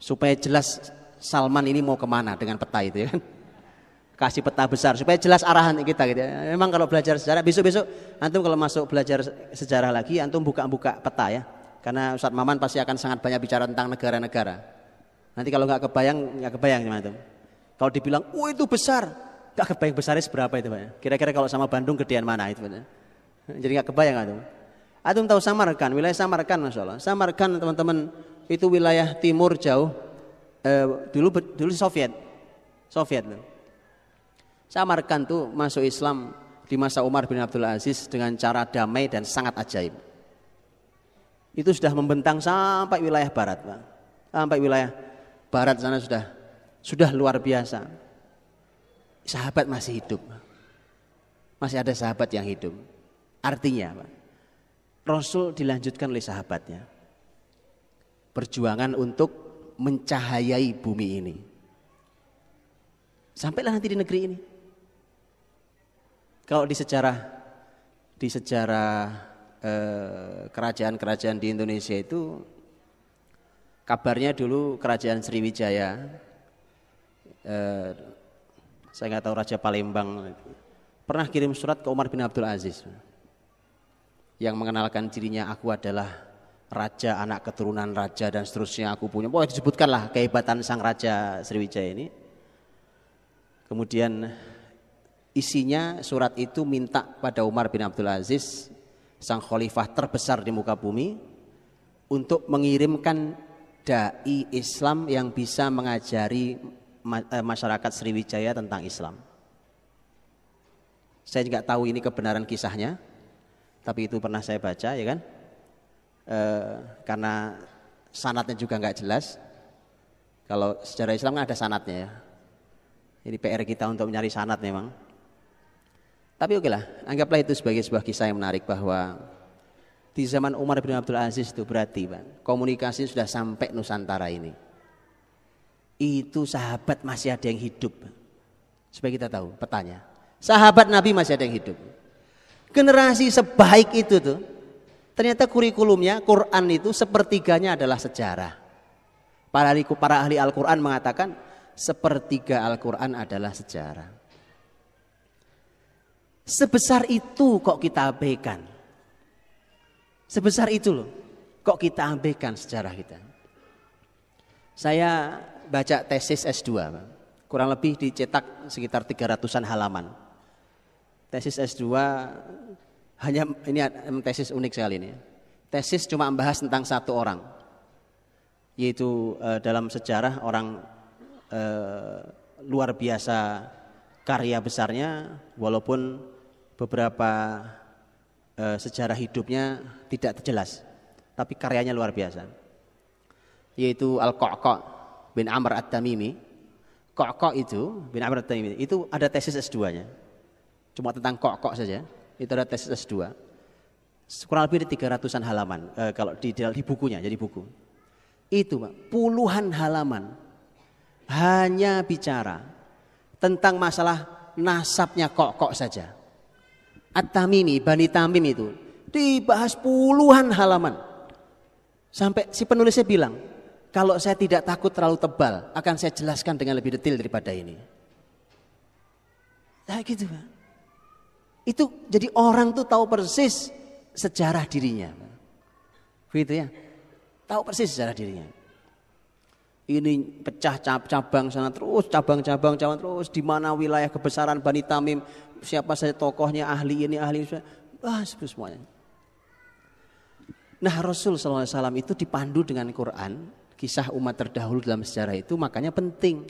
Supaya jelas Salman ini mau kemana dengan peta itu ya kan. Kasih peta besar supaya jelas arahan kita gitu ya. Memang kalau belajar sejarah besok antum kalau masuk belajar sejarah lagi antum buka peta ya. Karena Ustadz Maman pasti akan sangat banyak bicara tentang negara-negara. Nanti kalau nggak kebayang sama antum. Kalau dibilang, itu besar, nggak kebayang besarnya seberapa itu Pak ya. Kira-kira kalau sama Bandung gedean mana itu Pak ya. Jadi nggak kebayang antum. Antum tahu Samarkand, wilayah Samarkand Masya Allah. Samarkand teman-teman itu wilayah timur jauh. Dulu Soviet. Samarkand tuh masuk Islam di masa Umar bin Abdul Aziz dengan cara damai dan sangat ajaib. Itu sudah membentang sampai wilayah barat, Pak. Sampai wilayah barat sana sudah luar biasa. Sahabat masih hidup. Masih ada sahabat yang hidup. Artinya, Pak, Rasul dilanjutkan oleh sahabatnya. Perjuangan untuk mencahayai bumi ini. Sampailah nanti di negeri ini. Kalau di sejarah kerajaan-kerajaan di Indonesia itu kabarnya dulu kerajaan Sriwijaya, saya nggak tahu Raja Palembang pernah kirim surat ke Umar bin Abdul Aziz yang mengenalkan dirinya, aku adalah raja, anak keturunan raja dan seterusnya aku punya. Pokoknya disebutkanlah kehebatan sang Raja Sriwijaya ini. Kemudian isinya surat itu minta pada Umar bin Abdul Aziz, sang khalifah terbesar di muka bumi, untuk mengirimkan dai Islam yang bisa mengajari masyarakat Sriwijaya tentang Islam. Saya juga tahu ini kebenaran kisahnya, tapi itu pernah saya baca ya kan, karena sanadnya juga nggak jelas. Kalau sejarah Islam kan ada sanadnya ya. Jadi PR kita untuk mencari sanad memang. Tapi oke lah, anggaplah itu sebagai sebuah kisah yang menarik bahwa di zaman Umar bin Abdul Aziz itu berarti Pak, komunikasi sudah sampai Nusantara ini. Itu sahabat masih ada yang hidup. Supaya kita tahu petanya. Sahabat Nabi masih ada yang hidup. Generasi sebaik itu tuh, ternyata kurikulumnya Quran itu sepertiganya adalah sejarah. Para ahli Al-Quran mengatakan sepertiga Al-Quran adalah sejarah. Sebesar itu kok kita abaikan. Sebesar itu loh kok kita abaikan sejarah kita. Saya baca tesis S2 kurang lebih dicetak sekitar 300-an halaman. Tesis S2 hanya ini tesis unik sekali ini. Tesis cuma membahas tentang satu orang, yaitu dalam sejarah orang luar biasa karya besarnya, walaupun beberapa sejarah hidupnya tidak jelas, tapi karyanya luar biasa, yaitu Al-Qa'qa' bin Amr At-Tamimi. Qa'qa' itu bin Amr At-Tamimi itu ada tesis S2-nya, cuma tentang Qa'qa' saja. Itu ada tesis S2 kurang lebih di 300-an halaman kalau di bukunya, jadi buku. Itu Pak, puluhan halaman hanya bicara tentang masalah nasabnya Kok saja. At-Tamimi, Bani Tamim itu dibahas puluhan halaman. Sampai si penulisnya bilang, kalau saya tidak takut terlalu tebal, akan saya jelaskan dengan lebih detail daripada ini. Nah gitu Pak. Itu jadi orang tuh tahu persis sejarah dirinya. Begitu ya. Tahu persis sejarah dirinya. Ini pecah cabang sana terus, cabang-cabang terus, di mana wilayah kebesaran Bani Tamim, siapa saja tokohnya, ahli ini, ahli itu, semuanya. Nah Rasul SAW itu dipandu dengan Quran, kisah umat terdahulu dalam sejarah itu, makanya penting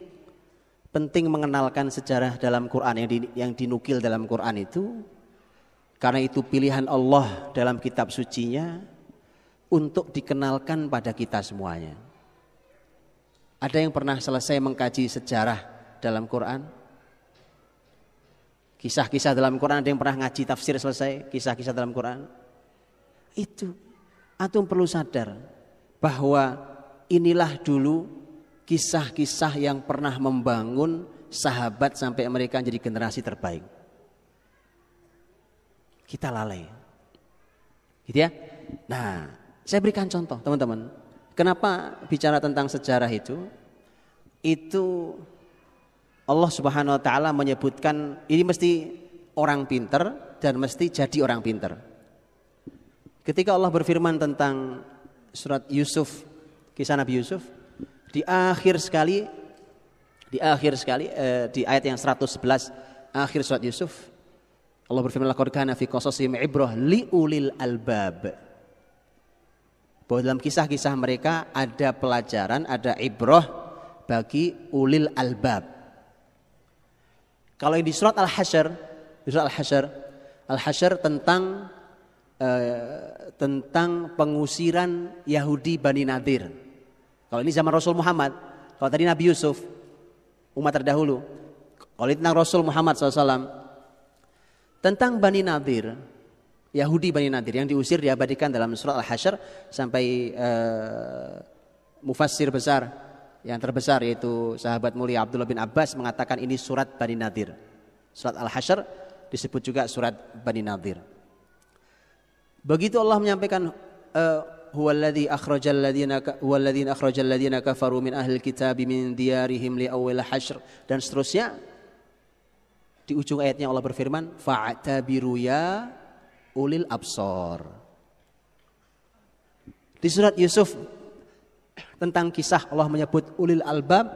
mengenalkan sejarah dalam Quran yang dinukil dalam Quran itu, karena itu pilihan Allah dalam kitab sucinya untuk dikenalkan pada kita semuanya. Ada yang pernah selesai mengkaji sejarah dalam Quran? Kisah-kisah dalam Quran, ada yang pernah ngaji tafsir selesai kisah-kisah dalam Quran? Itu antum perlu sadar bahwa inilah dulu kisah-kisah yang pernah membangun sahabat sampai mereka jadi generasi terbaik. Kita lalai. Gitu ya. Nah, saya berikan contoh teman-teman. Kenapa bicara tentang sejarah itu? Itu Allah Subhanahu wa taala menyebutkan ini mesti orang pinter dan mesti jadi orang pinter. Ketika Allah berfirman tentang surat Yusuf, kisah Nabi Yusuf, di akhir sekali di ayat yang 111 akhir surat Yusuf, Allah berfirman laqad kana fi qasasihim ibrah liulil albab. Bahwa dalam kisah-kisah mereka ada pelajaran, ada ibrah bagi ulil albab. Kalau yang di surat Al-Hasyr tentang pengusiran Yahudi Bani Nadir. Kalau ini zaman Rasul Muhammad, kalau tadi Nabi Yusuf, umat terdahulu. Kalau ini tentang Rasul Muhammad SAW, tentang Bani Nadir, Yahudi Bani Nadir yang diusir diabadikan dalam surat Al-Hasyr sampai mufassir besar yang terbesar yaitu sahabat mulia Abdullah bin Abbas mengatakan ini surat Bani Nadir. Surat Al-Hasyr disebut juga surat Bani Nadir. Begitu Allah menyampaikan huwallazi akhrajal ladzina kafaru min ahlil kitabi min diyarihim li awwal hasyr dan seterusnya. Di ujung ayatnya Allah berfirman fa'tabiru ya ulil absor. Di surat Yusuf tentang kisah Allah menyebut ulil albab.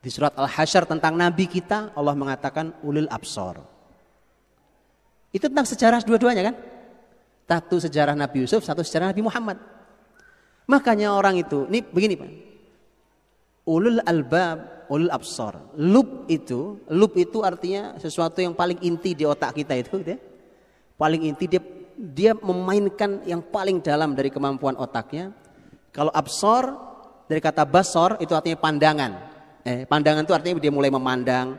Di surat Al-Hasyr tentang nabi kita Allah mengatakan ulil absor. Itu tentang sejarah dua-duanya kan? Satu sejarah Nabi Yusuf, satu sejarah Nabi Muhammad. Makanya orang itu, ini begini Pak. Ulul albab, ulul absor. Lub itu artinya sesuatu yang paling inti di otak kita itu gitu ya. Paling inti dia memainkan yang paling dalam dari kemampuan otaknya. Kalau absor dari kata basor itu artinya pandangan. Pandangan itu artinya dia mulai memandang,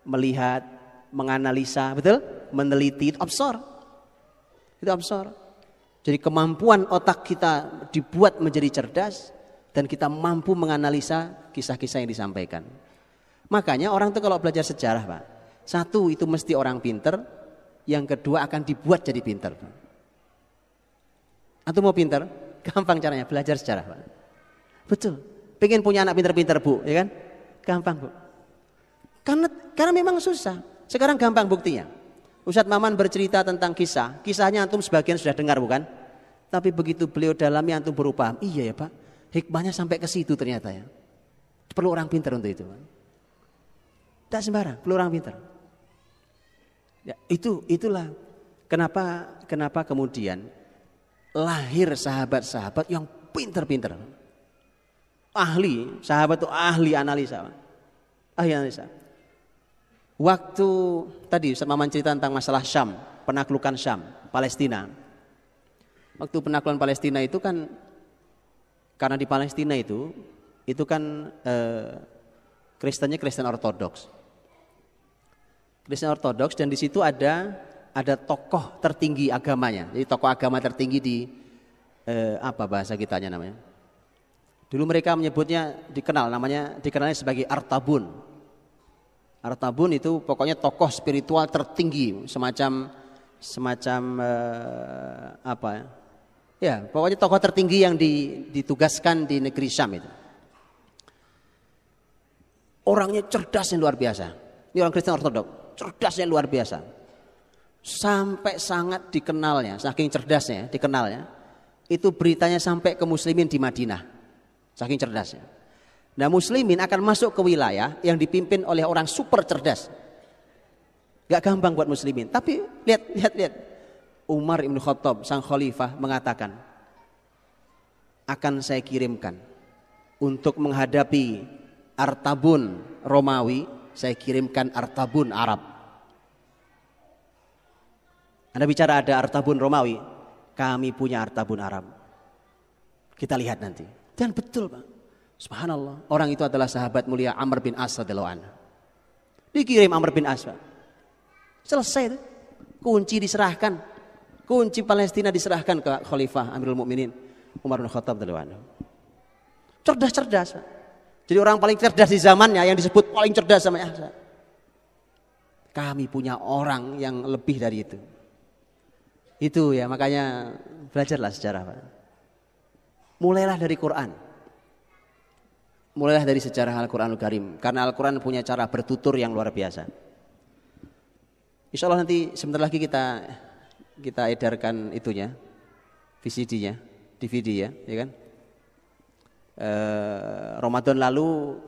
melihat, menganalisa, betul? Meneliti, itu absor. Itu absor. Jadi kemampuan otak kita dibuat menjadi cerdas dan kita mampu menganalisa kisah-kisah yang disampaikan. Makanya orang itu kalau belajar sejarah Pak, satu itu mesti orang pinter, yang kedua akan dibuat jadi pinter. Atau mau pinter? Gampang caranya belajar sejarah Pak. Betul. Pengen punya anak pinter-pinter Bu, ya kan? Gampang Bu. Karena memang susah. Sekarang gampang buktinya. Ustadz Maman bercerita tentang kisahnya antum sebagian sudah dengar bukan? Tapi begitu beliau dalami antum berupah, iya ya Pak, hikmahnya sampai ke situ ternyata ya. Perlu orang pintar untuk itu Pak. Tidak sembarang, perlu orang pintar. Ya, itulah kenapa kemudian lahir sahabat-sahabat yang pintar-pintar. Ahli, sahabat itu ahli analisa. Ahli analisa. Waktu tadi Ustaz Maman cerita tentang masalah Syam, penaklukan Syam, Palestina. Waktu penaklukan Palestina itu kan karena di Palestina itu kan Kristennya Kristen Ortodoks. Kristen Ortodoks dan di situ ada tokoh tertinggi agamanya. Jadi tokoh agama tertinggi di apa bahasa kitanya namanya? Dulu mereka menyebutnya dikenalnya sebagai Artabun. Artabun itu pokoknya tokoh spiritual tertinggi, semacam apa ya? Ya, pokoknya tokoh tertinggi yang ditugaskan di negeri Syam itu. Orangnya cerdasnya luar biasa. Ini orang Kristen Ortodok, cerdasnya luar biasa. Sampai sangat dikenalnya, saking cerdasnya dikenalnya, itu beritanya sampai ke muslimin di Madinah. Saking cerdasnya. Nah, muslimin akan masuk ke wilayah yang dipimpin oleh orang super cerdas. Gak gampang buat muslimin. Tapi lihat. Umar Ibn Khattab, sang khalifah mengatakan, akan saya kirimkan untuk menghadapi Artabun Romawi, saya kirimkan Artabun Arab. Anda bicara ada Artabun Romawi, kami punya Artabun Arab. Kita lihat nanti. Dan betul Pak, subhanallah, orang itu adalah sahabat mulia Amr bin As radhiyallahu anhu. Dikirim Amr bin As Pak. Selesai itu. Kunci diserahkan. Kunci Palestina diserahkan ke Khalifah Amirul Mukminin Umar bin Khattab radhiyallahu anhu. Cerdas-cerdas Pak. Jadi orang paling cerdas di zamannya yang disebut paling cerdas sama ya. Kami punya orang yang lebih dari itu. Itu ya, makanya belajarlah sejarah Pak. Mulailah dari Quran. Mulailah dari sejarah Al-Quranul Karim. Karena Al-Quran punya cara bertutur yang luar biasa. Insya Allah nanti sebentar lagi kita edarkan itunya, VCD-nya, DVD ya kan. Ramadan lalu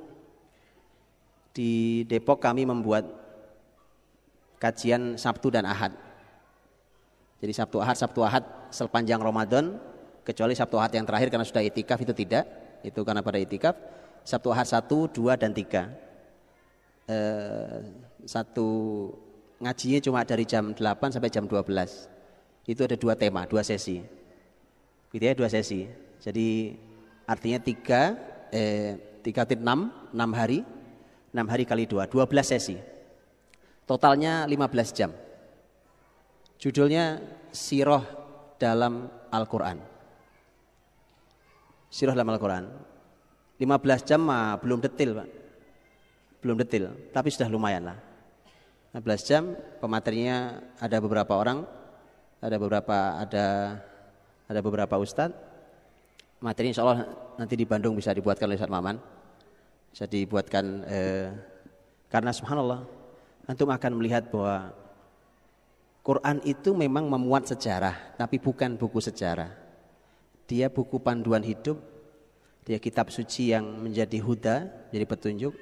di Depok kami membuat kajian Sabtu dan Ahad. Jadi Sabtu Ahad sepanjang Ramadan, kecuali Sabtu Ahad yang terakhir karena sudah itikaf itu tidak, itu karena pada itikaf. Sabtu Ahad 1, 2 dan 3. Satu ngajinya cuma dari jam 8 sampai jam 12. Itu ada 2 tema, 2 sesi. Gitu ya, 2 sesi. Jadi artinya 6 hari. 6 hari kali 2, 12 sesi. Totalnya 15 jam. Judulnya Sirah dalam Al-Quran. Sirah dalam Al-Quran. 15 jam belum detil Pak. Belum detil, tapi sudah lumayan lah. 15 jam pematerinya ada beberapa orang, ada beberapa ustadz. Materi insya Allah nanti di Bandung bisa dibuatkan oleh Ustadz Maman. Bisa dibuatkan karena subhanallah antum akan melihat bahwa Quran itu memang memuat sejarah, tapi bukan buku sejarah. Dia buku panduan hidup. Dia kitab suci yang menjadi huda, jadi petunjuk.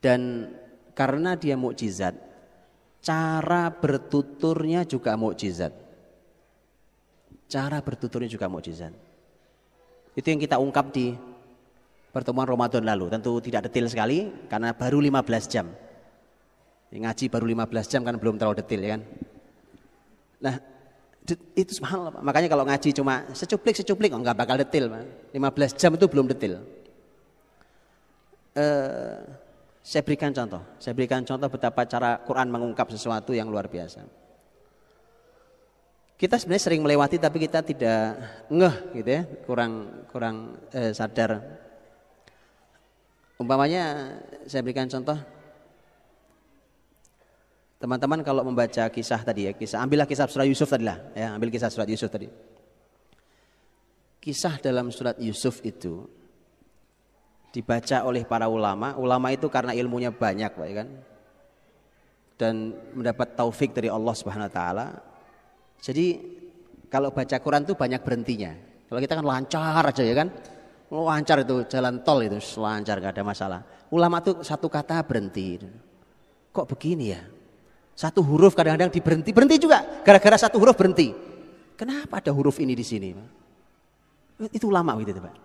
Dan karena dia mukjizat, cara bertuturnya juga mukjizat. Cara bertuturnya juga mukjizat. Itu yang kita ungkap di pertemuan Ramadan lalu. Tentu tidak detail sekali karena baru 15 jam. Ngaji baru 15 jam kan belum terlalu detail ya kan. Nah, itu subhanallah Pak. Makanya kalau ngaji cuma secuplik enggak bakal detail Pak. 15 jam itu belum detail. Saya berikan contoh betapa cara Quran mengungkap sesuatu yang luar biasa. Kita sebenarnya sering melewati tapi kita tidak ngeh gitu ya, kurang sadar. Umpamanya saya berikan contoh. Teman-teman kalau membaca kisah tadi ya, ambillah kisah surat Yusuf tadi lah, ya, ambil kisah surat Yusuf tadi. Kisah dalam surat Yusuf itu dibaca oleh para ulama itu karena ilmunya banyak, Pak, ya kan? Dan mendapat taufik dari Allah Subhanahu wa taala. Jadi kalau baca Quran itu banyak berhentinya. Kalau kita kan lancar aja ya kan? Lancar itu jalan tol itu lancar, gak ada masalah. Ulama tuh satu kata berhenti. Kok begini ya? Satu huruf kadang-kadang berhenti juga gara-gara satu huruf berhenti. Kenapa ada huruf ini di sini? Itu ulama gitu Pak.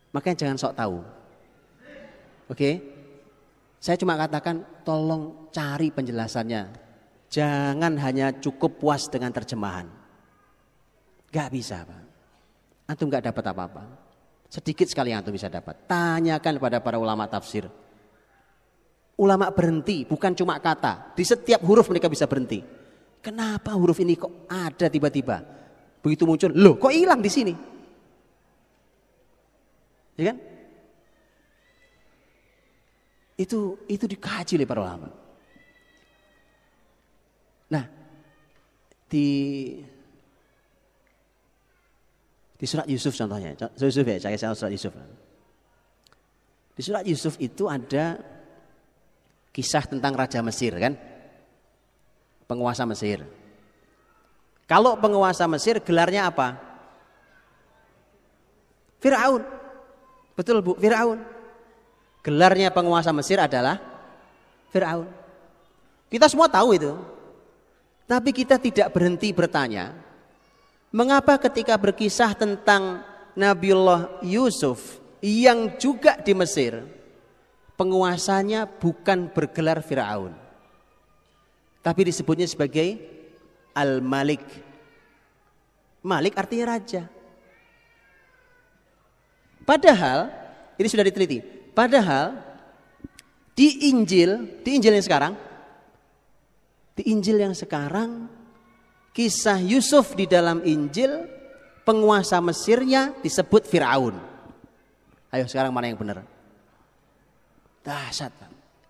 Makanya jangan sok tahu. Oke? Saya cuma katakan tolong cari penjelasannya. Jangan hanya cukup puas dengan terjemahan. Gak bisa Pak. Antum gak dapat apa-apa. Sedikit sekali yang antum bisa dapat. Tanyakan kepada para ulama tafsir. Ulama berhenti, bukan cuma kata. Di setiap huruf mereka bisa berhenti. Kenapa huruf ini kok ada tiba-tiba? Begitu muncul, loh kok hilang di sini? Ya kan? Itu dikaji oleh para ulama. Nah, di surat Yusuf contohnya, Yusuf ya, saya surat Yusuf. Di surat Yusuf itu ada kisah tentang Raja Mesir kan, penguasa Mesir. Kalau penguasa Mesir gelarnya apa? Firaun. Betul Bu, Firaun. Gelarnya penguasa Mesir adalah Firaun. Kita semua tahu itu. Tapi kita tidak berhenti bertanya, mengapa ketika berkisah tentang Nabiullah Yusuf yang juga di Mesir, penguasanya bukan bergelar Firaun, tapi disebutnya sebagai Al-Malik. Malik artinya raja. Padahal, ini sudah diteliti, padahal di Injil yang sekarang, kisah Yusuf di dalam Injil, penguasa Mesirnya disebut Firaun. Ayo sekarang mana yang benar? Dahsyat.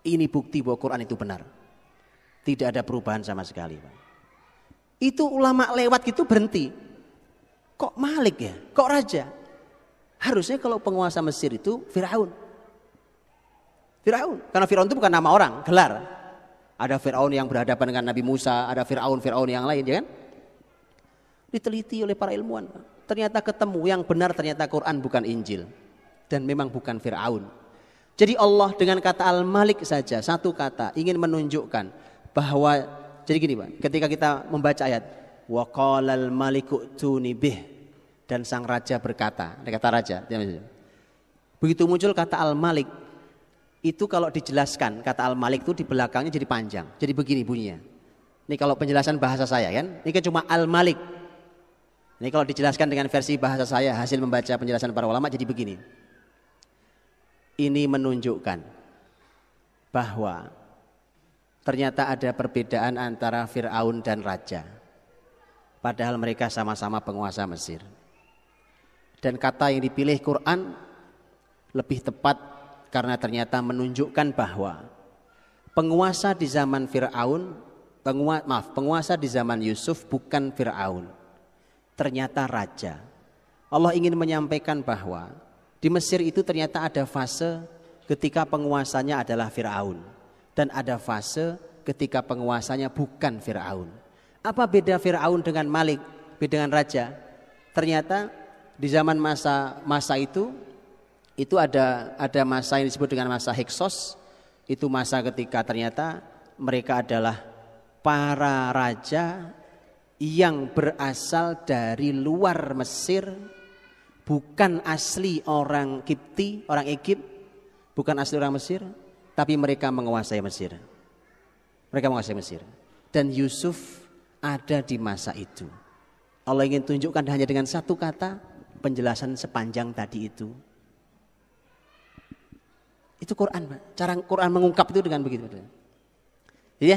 Ini bukti bahwa Quran itu benar. Tidak ada perubahan sama sekali. Itu ulama lewat gitu berhenti. Kok Malik ya? Kok raja? Harusnya kalau penguasa Mesir itu Firaun. Firaun, karena Firaun itu bukan nama orang, gelar. Ada Firaun yang berhadapan dengan Nabi Musa, ada Firaun yang lain, ya kan? Diteliti oleh para ilmuwan. Ternyata ketemu yang benar, ternyata Quran bukan Injil. Dan memang bukan Firaun. Jadi Allah dengan kata Al-Malik saja, satu kata, ingin menunjukkan bahwa, jadi gini Pak, ketika kita membaca ayat, wa qalal maliku tuni bih, dan sang raja berkata, ada kata raja. Begitu muncul kata Al-Malik, itu kalau dijelaskan, kata Al-Malik itu di belakangnya jadi panjang. Jadi begini bunyinya. Ini kalau penjelasan bahasa saya kan, ini kan cuma Al-Malik. Ini kalau dijelaskan dengan versi bahasa saya, hasil membaca penjelasan para ulama jadi begini. Ini menunjukkan bahwa ternyata ada perbedaan antara Fir'aun dan raja. Padahal mereka sama-sama penguasa Mesir. Dan kata yang dipilih Quran lebih tepat karena ternyata menunjukkan bahwa penguasa di zaman Fir'aun, penguasa di zaman Yusuf bukan Fir'aun, ternyata raja. Allah ingin menyampaikan bahwa di Mesir itu ternyata ada fase ketika penguasanya adalah Fir'aun, dan ada fase ketika penguasanya bukan Fir'aun. Apa beda Fir'aun dengan Malik, beda dengan raja? Ternyata di zaman masa itu ada masa yang disebut dengan masa Heksos. Itu masa ketika ternyata mereka adalah para raja yang berasal dari luar Mesir, bukan asli orang Kipti, orang Egypt, bukan asli orang Mesir, tapi mereka menguasai Mesir. Mereka menguasai Mesir. Dan Yusuf ada di masa itu. Allah ingin tunjukkan hanya dengan satu kata, penjelasan sepanjang tadi itu. Itu Quran, Pak. Cara Quran mengungkap itu dengan begitu. Jadi ya,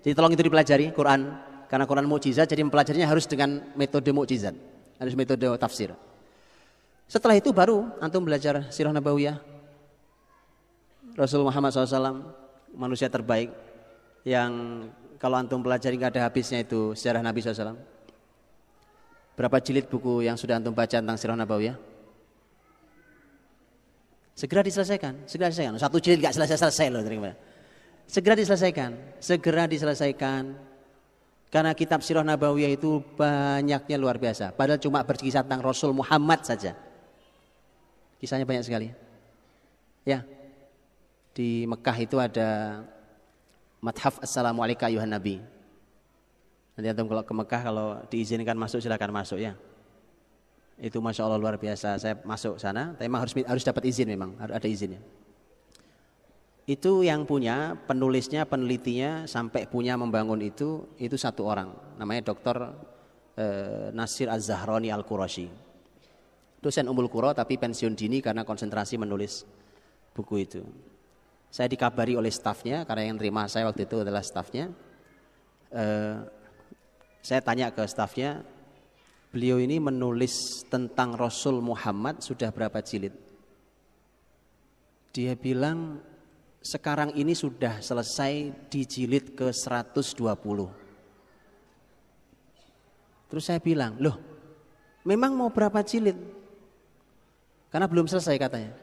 jadi tolong itu dipelajari Quran, karena Quran mukjizat, jadi mempelajarinya harus dengan metode mukjizat, harus metode tafsir. Setelah itu baru antum belajar sirah nabawiyah. Rasul Muhammad SAW, manusia terbaik, yang kalau antum pelajari nggak ada habisnya itu sejarah Nabi SAW. Berapa jilid buku yang sudah antum baca tentang sirah nabawiyah? Segera diselesaikan. Satu jilid nggak selesai loh. Segera diselesaikan. Karena kitab sirah nabawiyah itu banyaknya luar biasa. Padahal cuma berkisah tentang Rasul Muhammad saja. Kisahnya banyak sekali. Ya, di Mekah itu ada Madhaf Assalamualaikum ayuhan Nabi. Nanti antum kalau ke Mekah, kalau diizinkan masuk silakan masuk ya. Itu Masya Allah luar biasa. Saya masuk sana, tapi memang harus dapat izin, memang harus ada izinnya. Itu yang punya, penulisnya, penelitinya sampai punya membangun itu satu orang, namanya Dr. Nasir Az-Zahrani Al-Qurashi. Dosen Ummul Qura tapi pensiun dini karena konsentrasi menulis buku itu. Saya dikabari oleh stafnya, karena yang terima saya waktu itu adalah stafnya. Saya tanya ke stafnya, beliau ini menulis tentang Rasul Muhammad sudah berapa jilid? Dia bilang sekarang ini sudah selesai di jilid ke 120. Terus saya bilang, loh memang mau berapa jilid? Karena belum selesai katanya.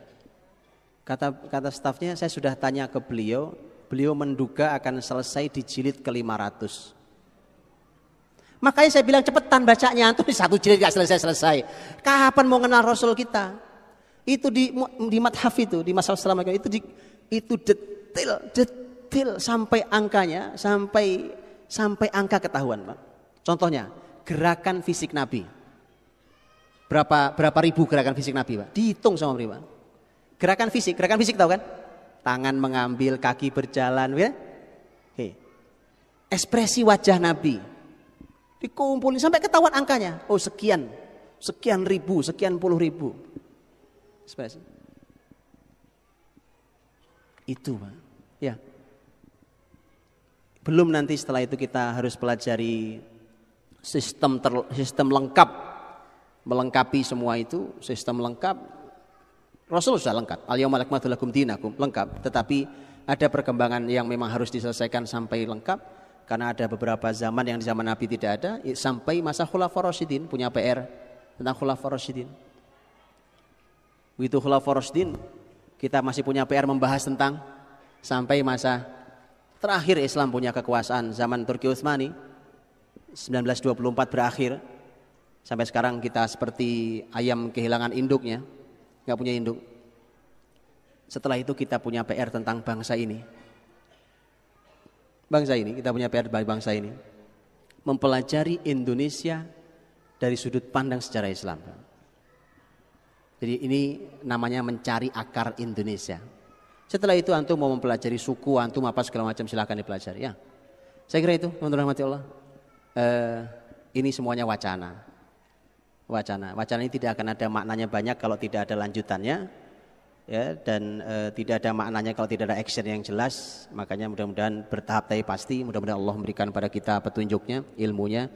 Kata stafnya, saya sudah tanya ke beliau, beliau menduga akan selesai di jilid ke 500. Makanya saya bilang cepetan bacanya, antum satu jilid gak selesai-selesai. Kapan mau kenal Rasul kita? Itu di madhaf itu, di masalah selama itu detail sampai angkanya, sampai angka ketahuan, Pak. Contohnya, gerakan fisik Nabi. Berapa ribu gerakan fisik Nabi, Pak? Dihitung sama beliau, Pak. Gerakan fisik tahu kan? Tangan mengambil, kaki berjalan, ya. Oke. Ekspresi wajah Nabi dikumpulin sampai ketahuan angkanya. Oh sekian ribu, sekian puluh ribu. Ekspresi. Itu, Pak. Ya. Belum nanti setelah itu kita harus pelajari sistem lengkap, melengkapi semua itu, sistem lengkap. Rasul sudah lengkap. Al-yauma akmaltu lakum dinakum, lengkap. Tetapi ada perkembangan yang memang harus diselesaikan sampai lengkap. Karena ada beberapa zaman yang di zaman Nabi tidak ada, sampai masa Khulafaur Rasyidin punya PR tentang Khulafaur Rasyidin. Begitu Khulafaur Rasyidin, kita masih punya PR membahas tentang sampai masa terakhir Islam punya kekuasaan zaman Turki Utsmani 1924 berakhir. Sampai sekarang kita seperti ayam kehilangan induknya, nggak punya induk. Setelah itu kita punya PR tentang bangsa ini. Kita punya PR bangsa ini, mempelajari Indonesia dari sudut pandang sejarah Islam. Jadi ini namanya mencari akar Indonesia. Setelah itu antum mau mempelajari suku antum apa segala macam, silahkan dipelajari ya. Saya kira itu, teman-teman rahmati Allah. Ini semuanya wacana. Wacana ini tidak akan ada maknanya banyak kalau tidak ada lanjutannya. Ya, dan tidak ada maknanya kalau tidak ada action yang jelas. Makanya mudah-mudahan bertahap tapi pasti, mudah-mudahan Allah memberikan pada kita petunjuknya, ilmunya,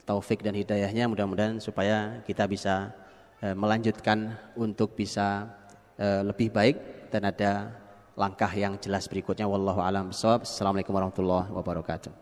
taufik dan hidayahnya, mudah-mudahan supaya kita bisa melanjutkan untuk bisa lebih baik dan ada langkah yang jelas berikutnya. Wallahu a'lam bishawab. Assalamualaikum warahmatullahi wabarakatuh.